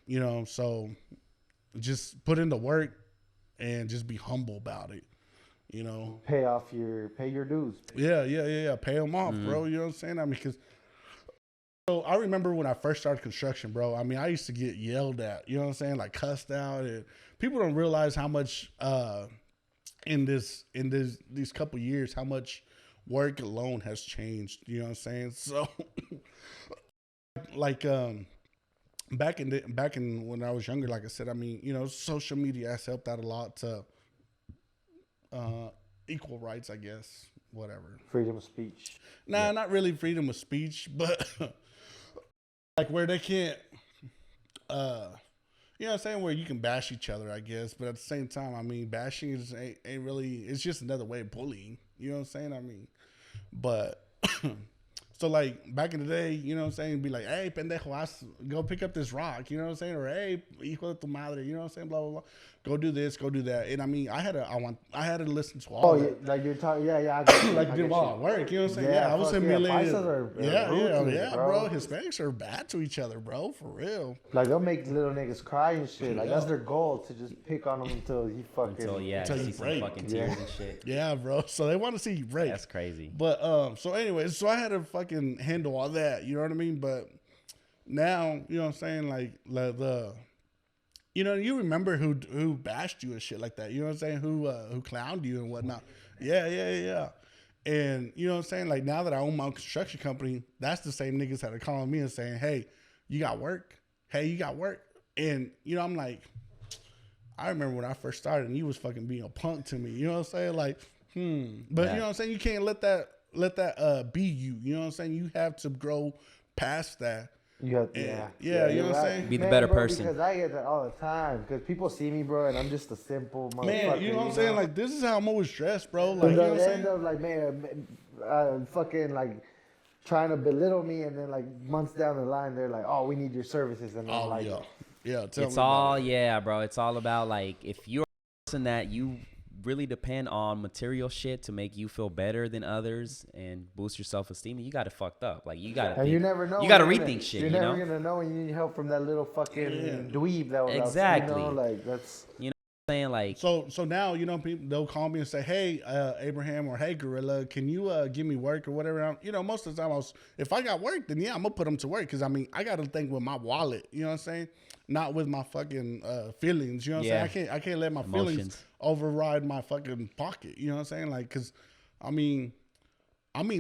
You know, so just put in the work and just be humble about it. You know,
Pay your dues.
yeah. Pay them off, bro. You know what I'm saying? I mean, because so I remember when I first started construction, bro. I mean, I used to get yelled at. You know what I'm saying? Like cussed out, and people don't realize how much in these couple years, how much work alone has changed. You know what I'm saying? So, like back in when I was younger, like I said, I mean, you know, social media has helped out a lot to equal rights, I guess, whatever.
Freedom of speech.
Nah, not really freedom of speech, but like where they can't, you know what I'm saying, where you can bash each other, I guess, but at the same time, I mean, bashing ain't really, it's just another way of bullying, you know what I'm saying? I mean, but so like back in the day, you know what I'm saying, be like, hey, pendejo, go pick up this rock, you know what I'm saying, or hey, hijo de tu madre, you know what I'm saying, blah blah blah, go do this, go do that, and I mean, I had to listen to all.
Oh,
that.
yeah, like you're talking, yeah. I get you,
Like
I
did
get
while
you.
at work, you know what I'm saying?
Yeah,
Yeah, I was
fuck yeah,
humiliated.
paisas are
Yeah,
ruthless,
bro.
bro.
Hispanics are bad to each other, bro, for real.
Like they'll make little niggas cry and shit. Like
Yeah.
that's their goal, to just pick on them until you fucking.
Until, yeah,
Until
you
you
see some
break.
fucking
Yeah.
tears and shit.
Yeah, bro. So they want to see you break.
That's crazy.
But so anyways, so I had to fucking handle all that, you know what I mean? But now, you know what I'm saying, like the you know, you remember who bashed you and shit like that, you know what I'm saying? Who clowned you and whatnot. Yeah. And you know what I'm saying? Like now that I own my own construction company, that's the same niggas that are calling me and saying, hey, you got work? Hey, you got work? And you know, I'm like, I remember when I first started and you was fucking being a punk to me, you know what I'm saying? Like, But
Yeah.
you know what I'm saying? You can't let that be you know what I'm saying? You have to grow past that.
You have,
Yeah,
yeah,
you know
you're
what I'm saying?
Be the better
bro,
person.
Because I get that all the time. Because people see me, bro, and I'm just a simple motherfucker.
Man, you know what I'm saying? Like, this is how I'm always dressed, bro. Like,
And
you know what I'm
they
saying?
end up like, man, fucking like trying to belittle me, and then like months down the line, they're like, "Oh, we need your services," and I'm
Oh,
like,
yeah. Tell
It's
me
all,
about it.
yeah, bro. It's all about, like, if you're a person that you really depend on material shit to make you feel better than others and boost your self-esteem, you got it fucked up. Like, you got to
and you never know.
You got to
when
rethink shit,
You're
you
never
know?
gonna know when you need help from that little fucking dweeb that was
Exactly.
outside, you know, like that's.
Saying, like,
So now, you know, people, they'll call me and say, hey, Abraham, or hey, Gorilla, can you give me work or whatever? You know, most of the time, if I got work, then yeah, I'm going to put them to work. Because, I mean, I got to think with my wallet, you know what I'm saying? Not with my fucking feelings, you know what I'm saying? I can't let my feelings
Emotions.
override my fucking pocket, you know what I'm saying? Like, because, I'm eating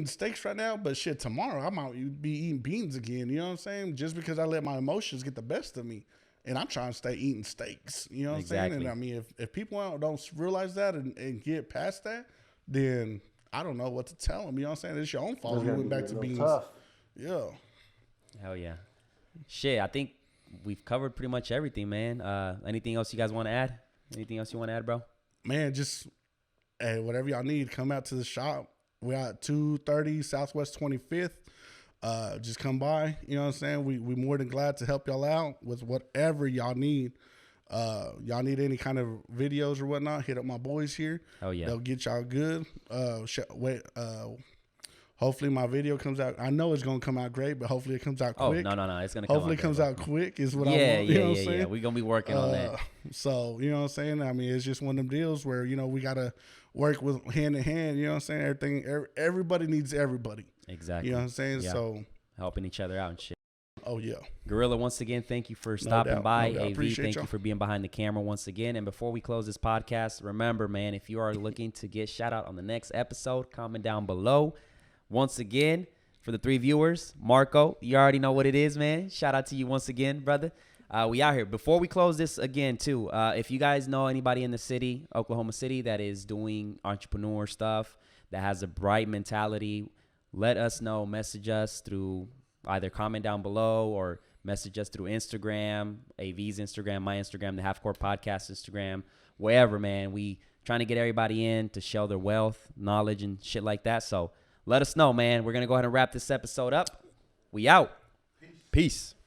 steaks right now, but shit, tomorrow I might be eating beans again, you know what I'm saying? Just because I let my emotions get the best of me. And I'm trying to stay eating steaks, you know what I'm saying? And I mean, if people don't realize that and get past that, then I don't know what to tell them, you know what I'm saying? It's your own fault.
It's
You
gonna
went
be
back
a
to
little
beans.
tough.
Yeah.
hell yeah. Shit, I think we've covered pretty much everything, man. Anything else you guys want to add? Anything else you want to add, bro?
Man, just, hey, whatever y'all need, come out to the shop. We're at 230 Southwest 25th. Just come by, you know what I'm saying? We more than glad to help y'all out with whatever y'all need. Y'all need any kind of videos or whatnot, hit up my boys here.
Oh, yeah.
They'll get y'all good. Hopefully my video comes out. I know it's gonna come out great, but hopefully it comes out
Oh,
quick.
no. It's going to come
Hopefully
out
it comes
great,
out quick is what
bro.
I
Yeah,
want. You know what I'm
yeah.
saying?
We're going to be working on that.
So, you know what I'm saying? I mean, it's just one of them deals where, you know, we got to work with hand in hand, you know what I'm saying? Everybody needs everybody.
Exactly.
You know what I'm saying?
Yeah.
So,
Helping each other out and shit.
Oh, yeah.
Gorilla, once again, thank you for
No
stopping
doubt,
by.
no doubt.
AV,
Appreciate
thank
y'all.
you for being behind the camera once again. And before we close this podcast, remember, man, if you are looking to get shout out on the next episode, comment down below. Once again, for the 3 viewers, Marco, you already know what it is, man. Shout out to you once again, brother. We out here. Before we close this again, too, if you guys know anybody in the city, Oklahoma City, that is doing entrepreneur stuff, that has a bright mentality, let us know. Message us through either comment down below or message us through Instagram, AV's Instagram, my Instagram, the Half Court Podcast Instagram, wherever, man. We trying to get everybody in to show their wealth, knowledge, and shit like that. So let us know, man. We're going to go ahead and wrap this episode up. We out. Peace.